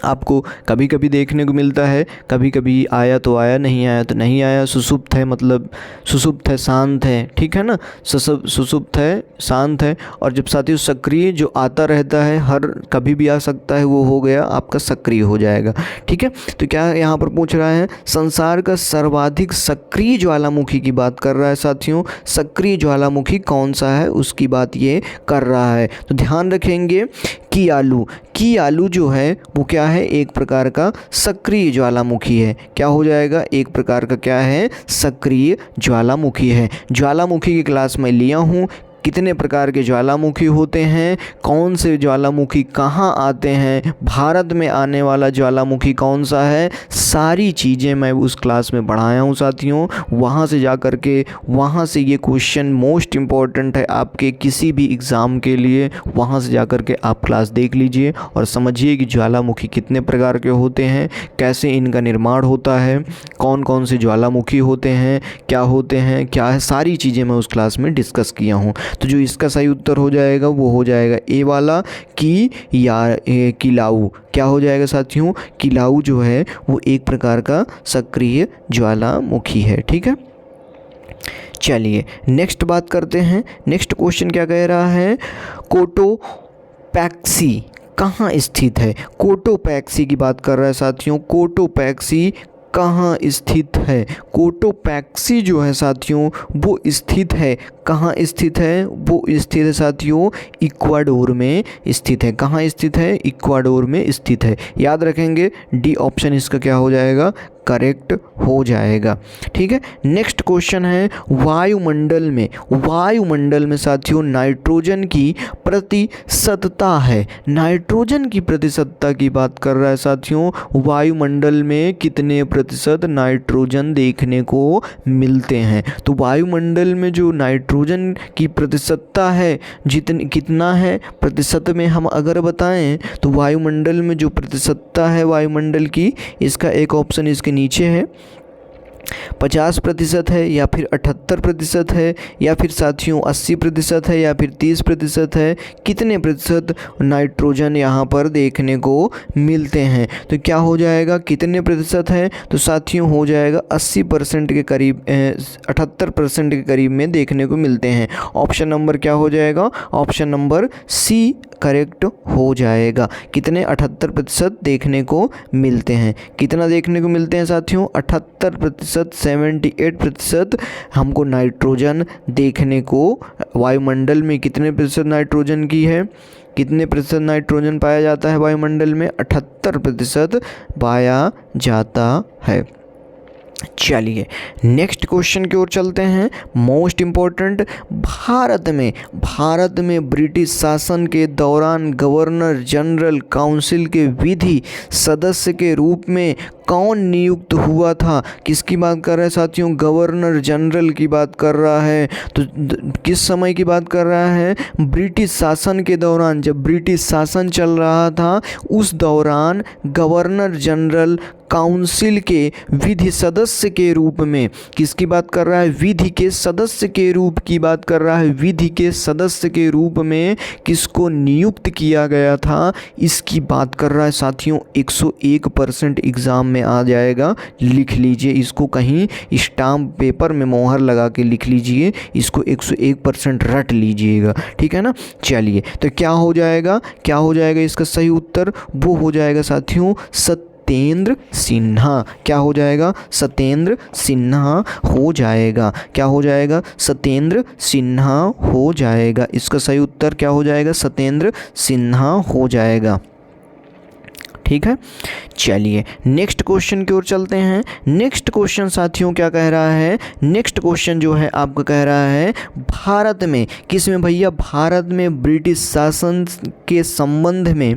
आपको कभी कभी देखने को मिलता है। कभी कभी आया तो आया, नहीं आया तो नहीं आया। सुसुप्त है मतलब सुसुप्त है, शांत है, ठीक है ना, सुसुप्त है, शांत है। और जब साथियों सक्रिय जो आता रहता है, हर कभी भी आ सकता है, वो हो गया आपका सक्रिय हो जाएगा, ठीक है। तो क्या यहाँ पर पूछ रहा है, संसार का सर्वाधिक सक्रिय ज्वालामुखी की बात कर रहा है साथियों। सक्रिय ज्वालामुखी कौन सा है उसकी बात ये कर रहा है। तो ध्यान रखेंगे, की आलू जो है वो क्या है, एक प्रकार का सक्रिय ज्वालामुखी है। क्या हो जाएगा, एक प्रकार का क्या है, सक्रिय ज्वालामुखी है। ज्वालामुखी की क्लास में लिया हूँ, कितने प्रकार के ज्वालामुखी होते हैं, कौन से ज्वालामुखी कहाँ आते हैं, भारत में आने वाला ज्वालामुखी कौन सा है, सारी चीज़ें मैं उस क्लास में पढ़ाया हूँ साथियों। वहाँ से जा कर के वहाँ से ये क्वेश्चन मोस्ट इम्पॉर्टेंट है आपके किसी भी एग्ज़ाम के लिए। वहाँ से जा कर के आप क्लास देख लीजिए और समझिए कि ज्वालामुखी कितने प्रकार के होते हैं, कैसे इनका निर्माण होता है, कौन कौन से ज्वालामुखी होते हैं, क्या होते हैं, क्या है, सारी चीज़ें मैं उस क्लास में डिस्कस किया हूँ। तो जो इसका सही उत्तर हो जाएगा वो हो जाएगा ए वाला की या किलाऊ। क्या हो जाएगा साथियों, किलाऊ जो है वो एक प्रकार का सक्रिय ज्वालामुखी है। ठीक है, चलिए नेक्स्ट बात करते हैं। नेक्स्ट क्वेश्चन क्या कह रहा है, कोटोपैक्सी कहाँ स्थित है। कोटोपैक्सी की बात कर रहा है साथियों। कोटोपैक्सी कहाँ स्थित है। कोटोपैक्सी जो है साथियों वो स्थित है, कहाँ स्थित है, वो स्थित है साथियों इक्वाडोर में स्थित है। कहाँ स्थित है, इक्वाडोर में स्थित है। याद रखेंगे डी ऑप्शन इसका क्या हो जाएगा, करेक्ट हो जाएगा। ठीक है, नेक्स्ट क्वेश्चन है, वायुमंडल में साथियों नाइट्रोजन की प्रतिशतता है। नाइट्रोजन की प्रतिशतता की बात कर रहा है साथियों। वायुमंडल में कितने प्रतिशत नाइट्रोजन देखने को मिलते हैं। तो वायुमंडल में जो नाइट्रोजन की प्रतिशतता है कितना है प्रतिशत में हम अगर बताएं तो वायुमंडल में जो प्रतिशतता है वायुमंडल की, इसका एक ऑप्शन इसके नीचे है, 50% है या फिर 78% है या फिर साथियों 80% है या फिर 30% है। कितने प्रतिशत नाइट्रोजन यहाँ पर देखने को मिलते हैं। तो क्या हो जाएगा, कितने प्रतिशत है, तो साथियों हो जाएगा 80% के करीब, 78% के करीब में देखने को मिलते हैं। ऑप्शन नंबर क्या हो जाएगा, ऑप्शन नंबर सी करेक्ट हो जाएगा। कितने, 78% देखने को मिलते हैं। कितना देखने को मिलते हैं साथियों, 78%, 78% हमको नाइट्रोजन देखने को, वायुमंडल में कितने प्रतिशत नाइट्रोजन की है, कितने प्रतिशत नाइट्रोजन पाया जाता है वायुमंडल में, 78% पाया जाता है। चलिए नेक्स्ट क्वेश्चन की ओर चलते हैं। मोस्ट इम्पॉर्टेंट, भारत में ब्रिटिश शासन के दौरान गवर्नर जनरल काउंसिल के विधि सदस्य के रूप में कौन नियुक्त हुआ था। किसकी बात कर रहा है साथियों, गवर्नर जनरल की बात कर रहा है। तो किस समय की बात कर रहा है, ब्रिटिश शासन के दौरान, जब ब्रिटिश शासन चल रहा था उस दौरान गवर्नर जनरल काउंसिल के विधि सदस्य के रूप में, किसकी बात कर रहा है, विधि के सदस्य के रूप की बात कर रहा है। विधि के सदस्य के रूप में किसको नियुक्त किया गया था, इसकी बात कर रहा है साथियों। 101% एग्ज़ाम में आ जाएगा, लिख लीजिए इसको, कहीं स्टाम्प पेपर में मोहर लगा के लिख लीजिए इसको, 101% रट लीजिएगा। ठीक है ना। चलिए तो क्या हो जाएगा, क्या हो जाएगा इसका सही उत्तर, वो हो जाएगा साथियों सत्येंद्र सिन्हा। क्या हो जाएगा, सत्येंद्र सिन्हा हो जाएगा। क्या हो जाएगा, सत्येंद्र सिन्हा हो जाएगा। इसका सही उत्तर क्या हो जाएगा, सत्येंद्र सिन्हा हो जाएगा। ठीक है, चलिए नेक्स्ट क्वेश्चन की ओर चलते हैं। नेक्स्ट क्वेश्चन साथियों क्या कह रहा है, नेक्स्ट क्वेश्चन जो है आपका कह रहा है, भारत में, किस में भैया, भारत में ब्रिटिश शासन के संबंध में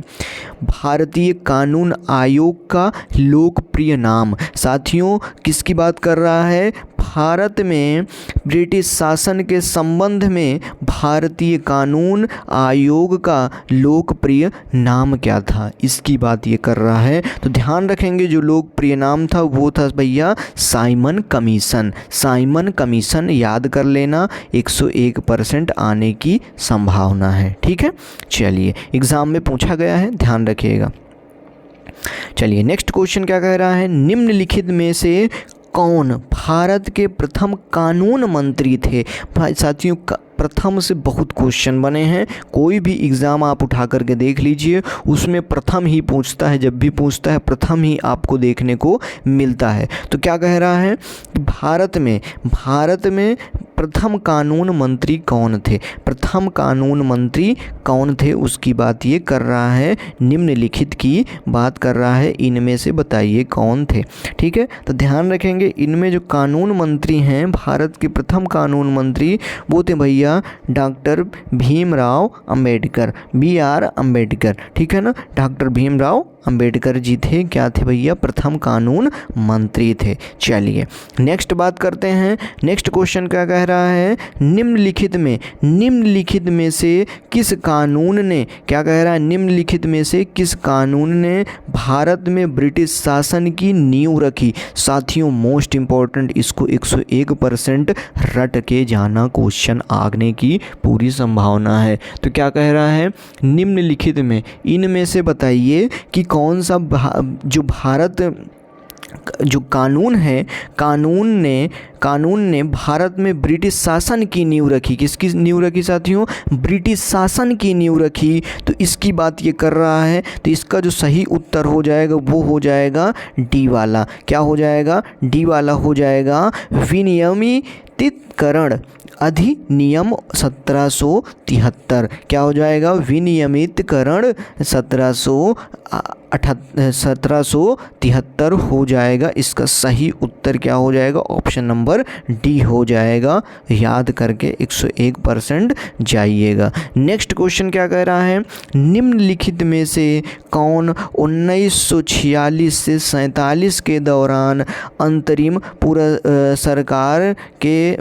भारतीय कानून आयोग का लोकप्रिय नाम। साथियों किसकी बात कर रहा है, भारत में ब्रिटिश शासन के संबंध में भारतीय कानून आयोग का लोकप्रिय नाम क्या था, इसकी बात ये कर रहा है। तो ध्यान रखेंगे जो लोकप्रिय नाम था वो था भैया साइमन कमीशन। साइमन कमीशन याद कर लेना, 101% आने की संभावना है। ठीक है, चलिए एग्ज़ाम में पूछा गया है, ध्यान रखिएगा। चलिए नेक्स्ट क्वेश्चन क्या कह रहा है, निम्नलिखित में से कौन भारत के प्रथम कानून मंत्री थे। भाई साथियों प्रथम से बहुत क्वेश्चन बने हैं, कोई भी एग्ज़ाम आप उठा करके देख लीजिए उसमें प्रथम ही पूछता है, जब भी पूछता है प्रथम ही आपको देखने को मिलता है। तो क्या कह रहा है, भारत में प्रथम कानून मंत्री कौन थे? प्रथम कानून मंत्री कौन थे उसकी बात ये कर रहा है, निम्नलिखित की बात कर रहा है, इनमें से बताइए कौन थे। ठीक है, तो ध्यान रखेंगे इनमें जो कानून मंत्री हैं, भारत के प्रथम कानून मंत्री वो थे भैया डॉक्टर भीमराव अंबेडकर, BR अंबेडकर। ठीक है ना, डॉक्टर भीमराव अंबेडकर जी थे, क्या थे भैया? प्रथम कानून मंत्री थे। चलिए नेक्स्ट बात करते हैं। नेक्स्ट क्वेश्चन क्या कह रहा है, निम्नलिखित में से किस कानून ने, क्या कह रहा है, निम्नलिखित में से किस कानून ने भारत में ब्रिटिश शासन की नींव रखी? साथियों मोस्ट इम्पॉर्टेंट, इसको 101% रट के जाना, क्वेश्चन आने की पूरी संभावना है। तो क्या कह रहा है, निम्नलिखित में इनमें से बताइए कि कौन सा जो भारत जो कानून है, कानून ने भारत में ब्रिटिश शासन की नींव रखी। किसकी नींव रखी साथियों? ब्रिटिश शासन की नींव रखी। तो इसकी बात ये कर रहा है, तो इसका जो सही उत्तर हो जाएगा वो हो जाएगा डी वाला। क्या हो जाएगा? डी वाला हो जाएगा, विनियमितीकरण अधिनियम 1773। क्या हो जाएगा? विनियमितकरण 1773 हो जाएगा। इसका सही उत्तर क्या हो जाएगा? ऑप्शन नंबर डी हो जाएगा। याद करके 101% जाइएगा। नेक्स्ट क्वेश्चन क्या कह रहा है, निम्नलिखित में से कौन 1946 से 47 के दौरान अंतरिम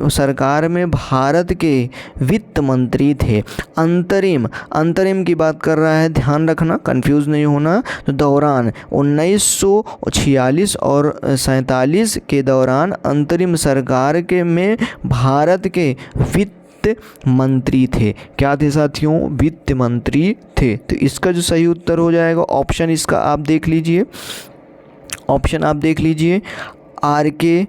सरकार में भारत के वित्त मंत्री थे? अंतरिम की बात कर रहा है, ध्यान रखना, कंफ्यूज नहीं होना। तो दौरान 1946 और 47 के दौरान अंतरिम सरकार के में भारत के वित्त मंत्री थे। क्या थे साथियों? वित्त मंत्री थे। तो इसका जो सही उत्तर हो जाएगा, ऑप्शन इसका आप देख लीजिए, ऑप्शन आप देख लीजिए, RK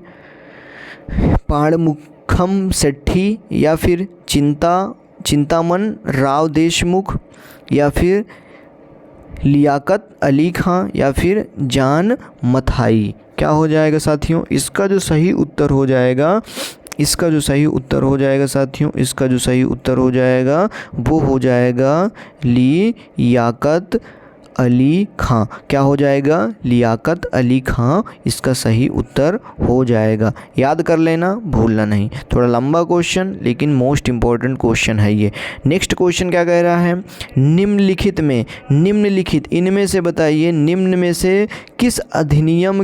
पाणमुखम सेठी, या फिर चिंतामन राव देशमुख, या फिर लियाकत अली खां, या फिर जान मथाई। क्या हो जाएगा साथियों? इसका जो सही उत्तर हो जाएगा, इसका जो सही उत्तर हो जाएगा साथियों, इसका जो सही उत्तर हो जाएगा वो हो जाएगा लियाकत अली खां। क्या हो जाएगा? लियाकत अली खां इसका सही उत्तर हो जाएगा। याद कर लेना, भूलना नहीं। थोड़ा लंबा क्वेश्चन लेकिन मोस्ट इम्पॉर्टेंट क्वेश्चन है ये। नेक्स्ट क्वेश्चन क्या कह रहा है, निम्नलिखित इनमें से बताइए, निम्न में से किस अधिनियम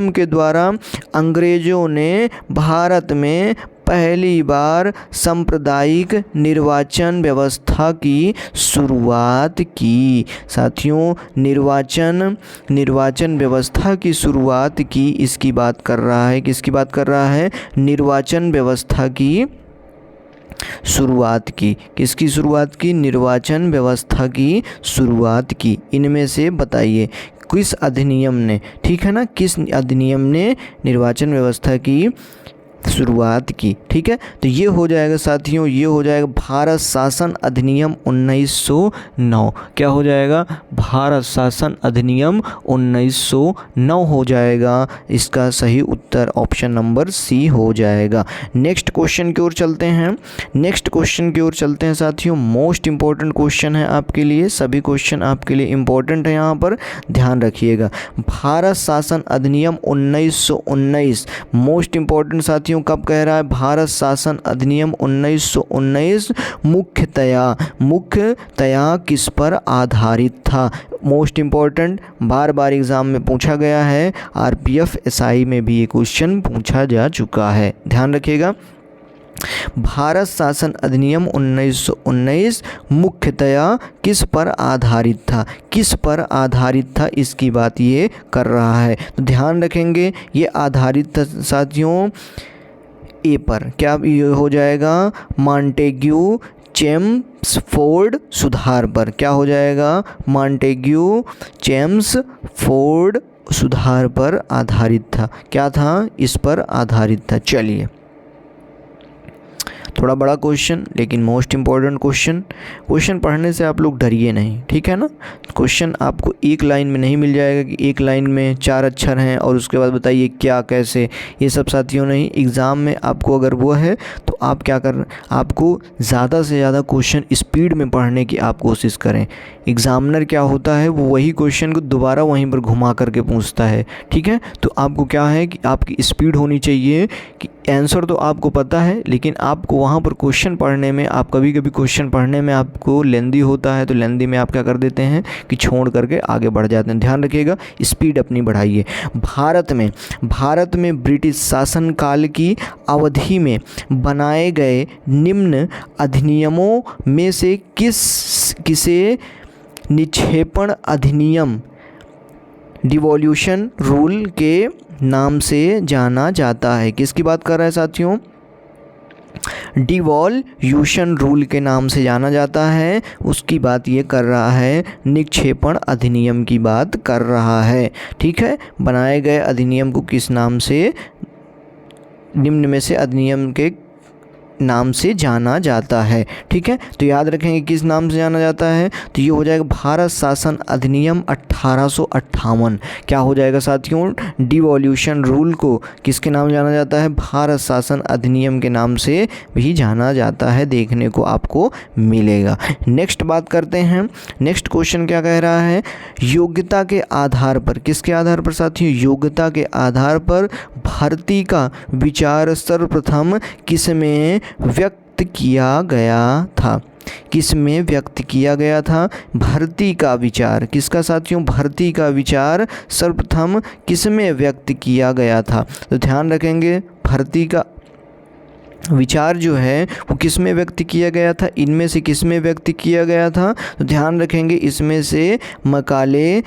के द्वारा अंग्रेजों ने भारत में पहली बार सांप्रदायिक निर्वाचन व्यवस्था की शुरुआत की? साथियों निर्वाचन व्यवस्था की शुरुआत की, इसकी बात कर रहा है। किसकी बात कर रहा है? निर्वाचन व्यवस्था की शुरुआत की। किसकी शुरुआत की? निर्वाचन व्यवस्था की शुरुआत की। इनमें से बताइए किस अधिनियम ने, ठीक है ना, किस अधिनियम ने निर्वाचन व्यवस्था की शुरुआत की? ठीक है, तो ये हो जाएगा साथियों, ये हो जाएगा भारत शासन अधिनियम 1909। क्या हो जाएगा? भारत शासन अधिनियम 1909 हो जाएगा। इसका सही उत्तर ऑप्शन नंबर सी हो जाएगा। नेक्स्ट क्वेश्चन की ओर चलते हैं। साथियों, मोस्ट इंपॉर्टेंट क्वेश्चन है आपके लिए, सभी क्वेश्चन आपके लिए इंपॉर्टेंट है, यहाँ पर ध्यान रखिएगा। भारत शासन अधिनियम 1919 मोस्ट इंपॉर्टेंट साथियों, कब कह रहा है? भारत शासन अधिनियम 1919 मुख्यतया किस पर आधारित था? मोस्ट इम्पॉर्टेंट, बार बार एग्जाम में पूछा गया है, RPF SI में भी ये क्वेश्चन पूछा जा चुका है, ध्यान रखिएगा। भारत शासन अधिनियम 1919 मुख्यतया किस पर आधारित था? किस पर आधारित था इसकी बात ये कर रहा है। तो ध्यान रखेंगे, ये आधारित था साथियों ए पर। क्या ये हो जाएगा? मॉन्टेग्यू चेम्सफोर्ड सुधार पर। क्या हो जाएगा? मॉन्टेग्यू चेम्सफोर्ड सुधार पर आधारित था। क्या था? इस पर आधारित था। चलिए थोड़ा बड़ा क्वेश्चन लेकिन मोस्ट इम्पॉर्टेंट क्वेश्चन। क्वेश्चन पढ़ने से आप लोग डरिए नहीं, ठीक है ना। क्वेश्चन आपको एक लाइन में नहीं मिल जाएगा कि एक लाइन में 4 अक्षर हैं और उसके बाद बताइए क्या कैसे, ये सब साथियों नहीं। एग्ज़ाम में आपको अगर वो है तो आप क्या कर, आपको ज़्यादा से ज़्यादा क्वेश्चन स्पीड में पढ़ने की आप कोशिश करें। एग्ज़ामिनर क्या होता है, वो वही क्वेश्चन को दोबारा वहीं पर घुमा करके पूछता है, ठीक है। तो आपको क्या है कि आपकी स्पीड होनी चाहिए कि आंसर तो आपको पता है लेकिन आपको वहाँ पर क्वेश्चन पढ़ने में, आप कभी कभी क्वेश्चन पढ़ने में आपको लेंदी होता है तो लेंदी में आप क्या कर देते हैं कि छोड़ करके आगे बढ़ जाते हैं। ध्यान रखिएगा, स्पीड अपनी बढ़ाइए। भारत में ब्रिटिश शासनकाल की अवधि में बनाए गए निम्न अधिनियमों में से किसे निक्षेपण अधिनियम, डिवॉल्यूशन रूल के नाम से जाना जाता है? किसकी बात कर रहा है साथियों? डिवॉल्यूशन रूल के नाम से जाना जाता है, उसकी बात ये कर रहा है, निक्षेपण अधिनियम की बात कर रहा है, ठीक है। बनाए गए अधिनियम को किस नाम से, निम्न में से अधिनियम के नाम से जाना जाता है, ठीक है। तो याद रखेंगे किस नाम से जाना जाता है, तो ये हो जाएगा भारत शासन अधिनियम 1858। क्या हो जाएगा साथियों? डिवॉल्यूशन रूल को किसके नाम जाना जाता है? भारत शासन अधिनियम के नाम से भी जाना जाता है, देखने को आपको मिलेगा। नेक्स्ट बात करते हैं, नेक्स्ट क्वेश्चन क्या कह रहा है? योग्यता के आधार पर, किसके आधार पर साथियों? योग्यता के आधार पर भर्ती का विचार सर्वप्रथम किसमें व्यक्त किया गया था? किसमें व्यक्त किया गया था? भर्ती का विचार किसका साथियों? भर्ती का विचार सर्वप्रथम किसमें व्यक्त किया गया था? तो ध्यान रखेंगे, भर्ती का विचार जो है वो किसमें व्यक्त किया गया था? इनमें से किसमें व्यक्त किया गया था? तो ध्यान रखेंगे, इसमें से मकाले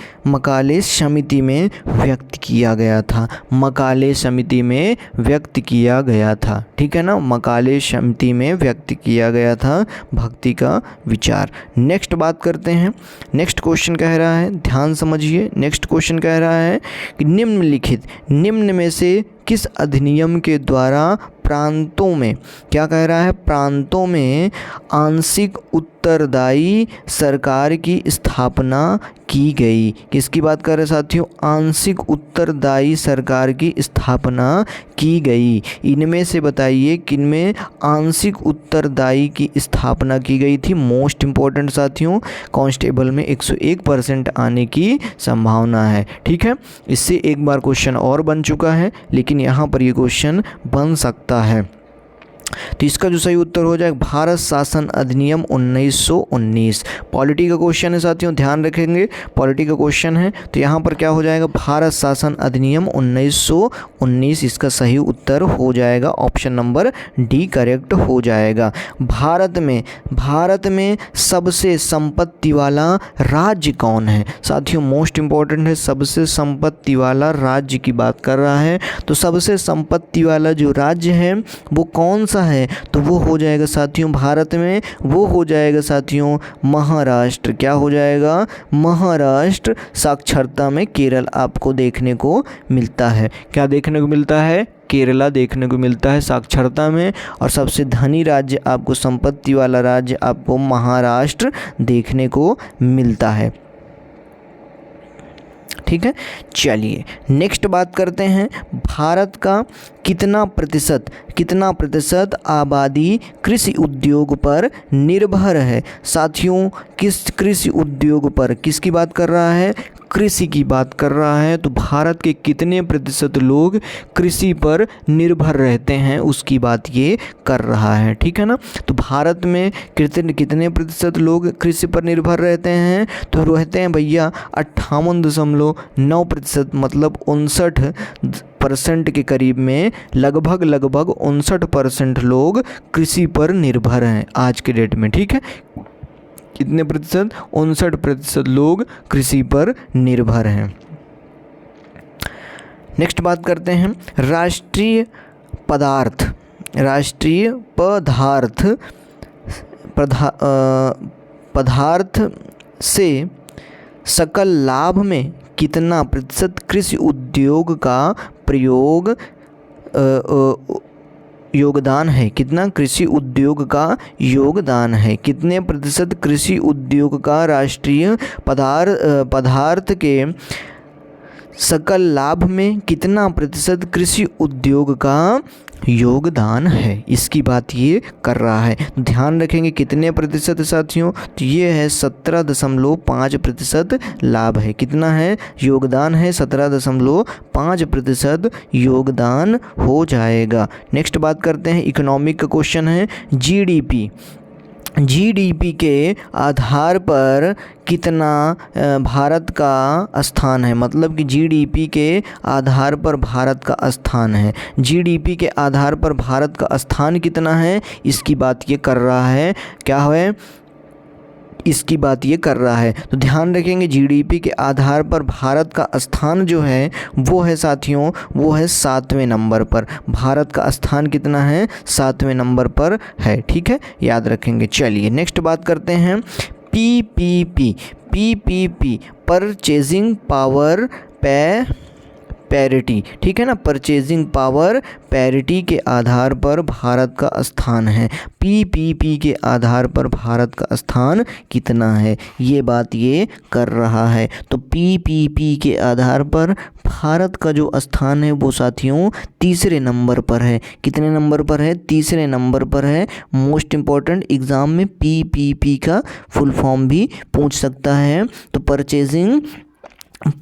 समिति में व्यक्त किया गया था। मकाले समिति में व्यक्त किया गया था, ठीक है ना। मकाले समिति में व्यक्त किया गया था भक्ति का विचार। नेक्स्ट बात करते हैं, नेक्स्ट क्वेश्चन कह रहा है, ध्यान समझिए। नेक्स्ट क्वेश्चन कह रहा है कि निम्न में से किस अधिनियम के द्वारा प्रांतों में, क्या कह रहा है? प्रांतों में आंशिक उत्तरदायी सरकार की स्थापना की गई। किसकी बात कर रहे हैं साथियों? आंशिक उत्तरदायी सरकार की स्थापना की गई। इनमें से बताइए किनमें आंशिक उत्तरदायी की स्थापना की गई थी? मोस्ट इम्पोर्टेंट साथियों, कांस्टेबल में 101% आने की संभावना है, ठीक है। इससे एक बार क्वेश्चन और बन चुका है लेकिन यहाँ पर ये क्वेश्चन बन सकता है। तो इसका जो सही उत्तर हो जाएगा भारत शासन अधिनियम 1919। पॉलिटी का क्वेश्चन है साथियों, ध्यान रखेंगे, पॉलिटी का क्वेश्चन है। तो यहाँ पर क्या हो जाएगा? भारत शासन अधिनियम 1919 इसका सही उत्तर हो जाएगा। ऑप्शन नंबर डी करेक्ट हो जाएगा। भारत में सबसे संपत्ति वाला राज्य कौन है? साथियों मोस्ट इम्पोर्टेंट है, सबसे संपत्ति वाला राज्य की बात कर रहा है। तो सबसे संपत्ति वाला जो राज्य है वो कौन सा है? तो वो हो जाएगा साथियों, भारत में वो हो जाएगा साथियों महाराष्ट्र। क्या हो जाएगा? महाराष्ट्र। साक्षरता में केरल आपको देखने को मिलता है। क्या देखने को मिलता है? केरला देखने को मिलता है साक्षरता में। और सबसे धनी राज्य आपको, संपत्ति वाला राज्य आपको महाराष्ट्र देखने को मिलता है, ठीक है। चलिए नेक्स्ट बात करते हैं, भारत का कितना प्रतिशत आबादी कृषि उद्योग पर निर्भर है? साथियों किस कृषि उद्योग पर, किसकी बात कर रहा है? कृषि की बात कर रहा है। तो भारत के कितने प्रतिशत लोग कृषि पर निर्भर रहते हैं उसकी बात ये कर रहा है, ठीक है ना। तो भारत में कितने प्रतिशत लोग कृषि पर निर्भर रहते हैं? तो रहते हैं भैया 58.9%, मतलब 59% के करीब में, लगभग 59% लोग कृषि पर निर्भर हैं आज के डेट में, ठीक है। कितने प्रतिशत? 59% लोग कृषि पर निर्भर हैं। नेक्स्ट बात करते हैं, राष्ट्रीय पदार्थ से सकल लाभ में कितना प्रतिशत कृषि उद्योग का प्रयोग योगदान है, कितना कृषि उद्योग का योगदान है, कितने प्रतिशत कृषि उद्योग का राष्ट्रीय पदार्थ के सकल लाभ में कितना प्रतिशत कृषि उद्योग का योगदान है, इसकी बात ये कर रहा है। ध्यान रखेंगे कितने प्रतिशत साथियों, तो ये है 17.5% लाभ है, कितना है योगदान है 17.5% योगदान हो जाएगा। नेक्स्ट बात करते हैं, इकोनॉमिक का क्वेश्चन है जीडीपी। जीडीपी के आधार पर कितना भारत का स्थान है, मतलब कि जीडीपी के आधार पर भारत का स्थान है, जीडीपी के आधार पर भारत का स्थान कितना है, इसकी बात ये कर रहा है, क्या है इसकी बात ये कर रहा है। तो ध्यान रखेंगे जीडीपी के आधार पर भारत का स्थान जो है वो है साथियों, वो है 7वें नंबर पर। भारत का स्थान कितना है, 7वें नंबर पर है, ठीक है, याद रखेंगे। चलिए नेक्स्ट बात करते हैं PPP. PPP purchasing power parity, ठीक है ना, परचेजिंग पावर पैरिटी के आधार पर भारत का स्थान है। पीपीपी के आधार पर भारत का स्थान कितना है, ये बात ये कर रहा है। तो पीपीपी के आधार पर भारत का जो स्थान है वो साथियों तीसरे नंबर पर है। कितने नंबर पर है, तीसरे नंबर पर है। मोस्ट इम्पॉर्टेंट एग्ज़ाम में पीपीपी का फुल फॉर्म भी पूछ सकता है, तो परचेजिंग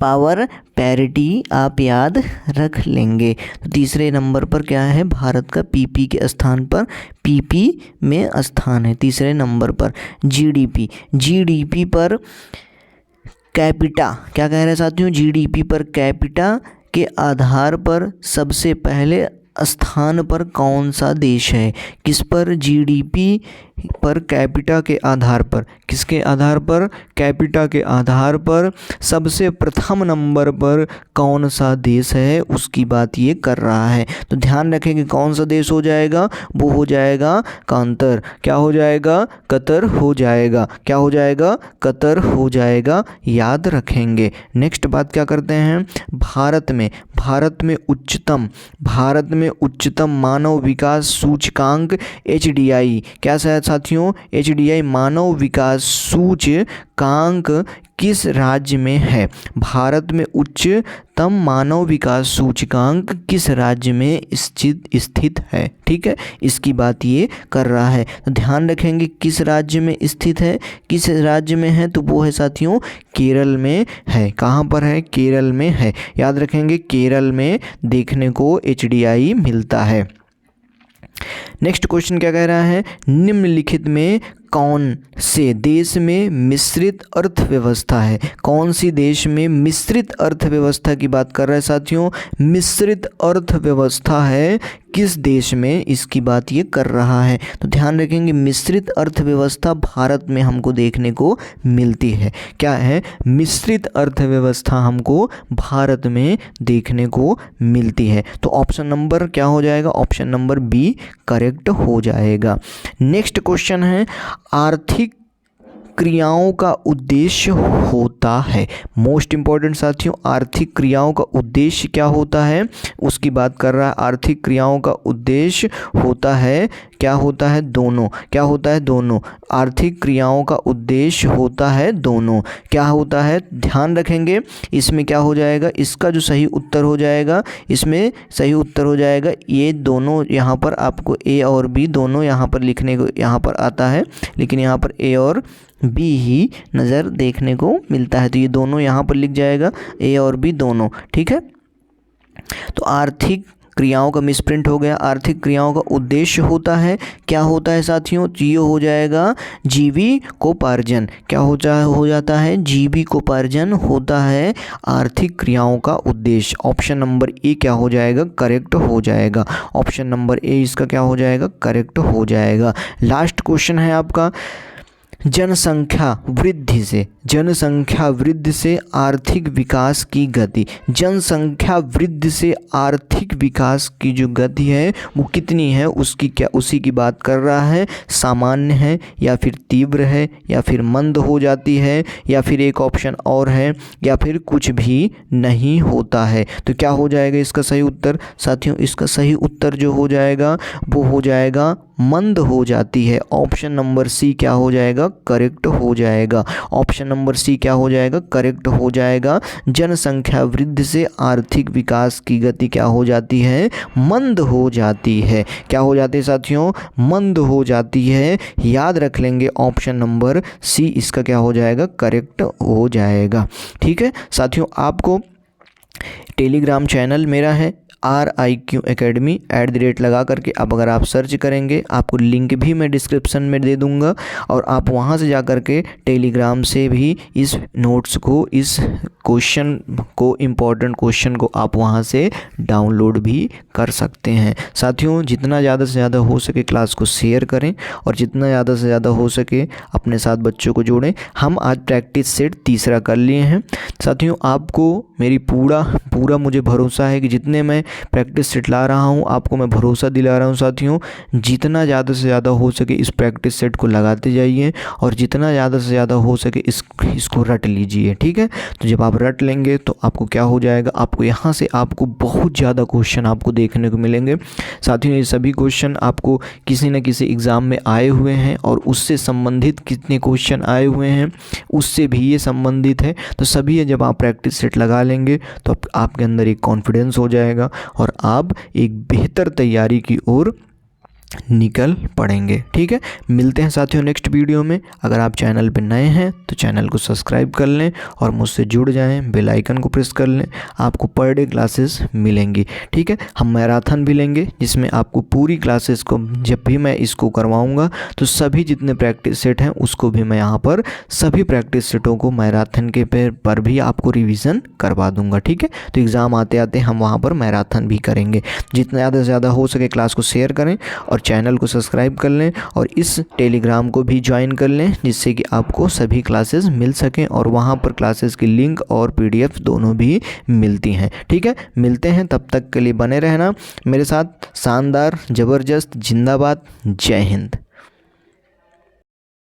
पावर पैरिटी आप याद रख लेंगे। तो तीसरे नंबर पर क्या है भारत का, पीपी के स्थान पर, पीपी में स्थान है तीसरे नंबर पर। जीडीपी, जीडीपी पर कैपिटा, क्या कह रहे हैं साथियों, जीडीपी पर कैपिटा के आधार पर सबसे पहले स्थान पर कौन सा देश है, किस पर, जीडीपी पर कैपिटा के आधार पर, किसके आधार पर, कैपिटा के आधार पर सबसे प्रथम नंबर पर कौन सा देश है, उसकी बात ये कर रहा है। तो ध्यान रखेंगे कौन सा देश हो जाएगा, वो हो जाएगा कतर। क्या हो जाएगा, कतर हो जाएगा। क्या हो जाएगा, कतर हो जाएगा, याद रखेंगे। नेक्स्ट बात क्या करते हैं, भारत में उच्चतम मानव विकास सूचकांक HDI, क्या साथियों, HDI मानव विकास सूचकांक किस राज्य में है। भारत में उच्चतम मानव विकास सूचकांक किस राज्य में स्थित है, ठीक है, इसकी बात ये कर रहा है। तो ध्यान रखेंगे किस राज्य में स्थित है, किस राज्य में है, तो वो है साथियों केरल में है। कहाँ पर है, केरल में है, याद रखेंगे केरल में देखने को HDI मिलता है। नेक्स्ट क्वेश्चन क्या कह रहा है, निम्नलिखित में कौन से देश में मिश्रित अर्थव्यवस्था है। कौन सी देश में मिश्रित अर्थव्यवस्था की बात कर रहा है साथियों, मिश्रित अर्थव्यवस्था है किस देश में, इसकी बात ये कर रहा है। तो ध्यान रखेंगे मिश्रित अर्थव्यवस्था भारत में हमको देखने को मिलती है। क्या है, मिश्रित अर्थव्यवस्था हमको भारत में देखने को मिलती है। तो ऑप्शन नंबर क्या हो जाएगा, ऑप्शन नंबर बी करेक्ट हो जाएगा। नेक्स्ट क्वेश्चन है आर्थिक क्रियाओं का उद्देश्य होता है। मोस्ट इम्पॉर्टेंट साथियों, आर्थिक क्रियाओं का उद्देश्य क्या होता है उसकी बात कर रहा है। आर्थिक क्रियाओं का उद्देश्य होता है, क्या होता है, दोनों। क्या होता है, दोनों। आर्थिक क्रियाओं का उद्देश्य होता है दोनों। क्या होता है, ध्यान रखेंगे इसमें क्या हो जाएगा, इसका जो सही उत्तर हो जाएगा, इसमें सही उत्तर हो जाएगा ये दोनों। यहाँ पर आपको ए और बी दोनों यहाँ पर लिखने को यहाँ पर आता है, लेकिन यहाँ पर ए और बी ही नज़र देखने को मिलता है, तो ये दोनों यहाँ पर लिख जाएगा, ए और बी दोनों, ठीक है। तो आर्थिक क्रियाओं का मिसप्रिंट हो गया। आर्थिक क्रियाओं का उद्देश्य होता है, क्या होता है साथियों, ये हो जाएगा जीविकोपार्जन। क्या हो जाता है, जीविकोपार्जन होता है आर्थिक क्रियाओं का उद्देश्य। ऑप्शन नंबर ए क्या हो जाएगा, करेक्ट हो जाएगा। ऑप्शन नंबर ए इसका क्या हो जाएगा, करेक्ट हो जाएगा। लास्ट क्वेश्चन है आपका, जनसंख्या वृद्धि से आर्थिक विकास की गति। जनसंख्या वृद्धि से आर्थिक विकास की जो गति है वो कितनी है, उसी की बात कर रहा है। सामान्य है या फिर तीव्र है या फिर मंद हो जाती है या फिर एक ऑप्शन और है या फिर कुछ भी नहीं होता है। तो क्या हो जाएगा इसका सही उत्तर साथियों? इसका सही उत्तर जो हो जाएगा वो हो जाएगा मंद हो जाती है। ऑप्शन नंबर सी क्या हो जाएगा? करेक्ट हो जाएगा। ऑप्शन नंबर सी क्या हो जाएगा? करेक्ट हो जाएगा। जनसंख्या वृद्धि से आर्थिक विकास की गति क्या हो जाती है? मंद हो जाती है। क्या हो जाती है साथियों? मंद हो जाती है। याद रख लेंगे ऑप्शन नंबर सी इसका क्या हो जाएगा? करेक्ट हो जाएगा। ठीक है साथियों, आपको टेलीग्राम चैनल मेरा है RIQ Academy @ लगा करके अगर आप सर्च करेंगे, आपको लिंक भी मैं डिस्क्रिप्शन में दे दूंगा और आप वहां से जा कर के टेलीग्राम से भी इस नोट्स को, इस क्वेश्चन को, इम्पॉर्टेंट क्वेश्चन को आप वहां से डाउनलोड भी कर सकते हैं। साथियों, जितना ज़्यादा से ज़्यादा हो सके क्लास को शेयर करें और जितना ज़्यादा से ज़्यादा हो सके अपने साथ बच्चों को जोड़ें। हम आज प्रैक्टिस सेट तीसरा कर लिए हैं। साथियों, आपको मेरी पूरा मुझे भरोसा है कि जितने मैं प्रैक्टिस सेट ला रहा हूँ आपको मैं भरोसा दिला रहा हूँ। साथियों, जितना ज़्यादा से ज़्यादा हो सके इस प्रैक्टिस सेट को लगाते जाइए और जितना ज़्यादा से ज़्यादा हो सके इसको रट लीजिए। ठीक है, तो जब आप रट लेंगे तो आपको क्या हो जाएगा, आपको यहाँ से आपको बहुत ज़्यादा क्वेश्चन आपको देखने को मिलेंगे। साथियों, ये सभी क्वेश्चन आपको किसी न किसी एग्ज़ाम में आए हुए हैं और उससे संबंधित कितने क्वेश्चन आए हुए हैं उससे भी ये संबंधित है। तो सभी जब आप प्रैक्टिस सेट लगा लेंगे तो आपके अंदर एक कॉन्फिडेंस हो जाएगा और आप एक बेहतर तैयारी की ओर निकल पड़ेंगे। ठीक है, मिलते हैं साथियों नेक्स्ट वीडियो में। अगर आप चैनल पर नए हैं तो चैनल को सब्सक्राइब कर लें और मुझसे जुड़ जाएं, बेल आइकन को प्रेस कर लें। आपको पर डे क्लासेस मिलेंगी। ठीक है, हम मैराथन भी लेंगे जिसमें आपको पूरी क्लासेस को, जब भी मैं इसको करवाऊंगा तो सभी जितने प्रैक्टिस सेट हैं उसको भी मैं यहाँ पर सभी प्रैक्टिस सेटों को मैराथन के पर भी आपको रिविज़न करवा दूँगा। ठीक है, तो एग्ज़ाम आते आते हम वहाँ पर मैराथन भी करेंगे। जितना ज़्यादा से ज़्यादा हो सके क्लास को शेयर करें और चैनल को सब्सक्राइब कर लें और इस टेलीग्राम को भी ज्वाइन कर लें जिससे कि आपको सभी क्लासेस मिल सकें और वहाँ पर क्लासेस की लिंक और PDF दोनों भी मिलती हैं। ठीक है, मिलते हैं, तब तक के लिए बने रहना मेरे साथ। शानदार, ज़बरदस्त, जिंदाबाद, जय हिंद।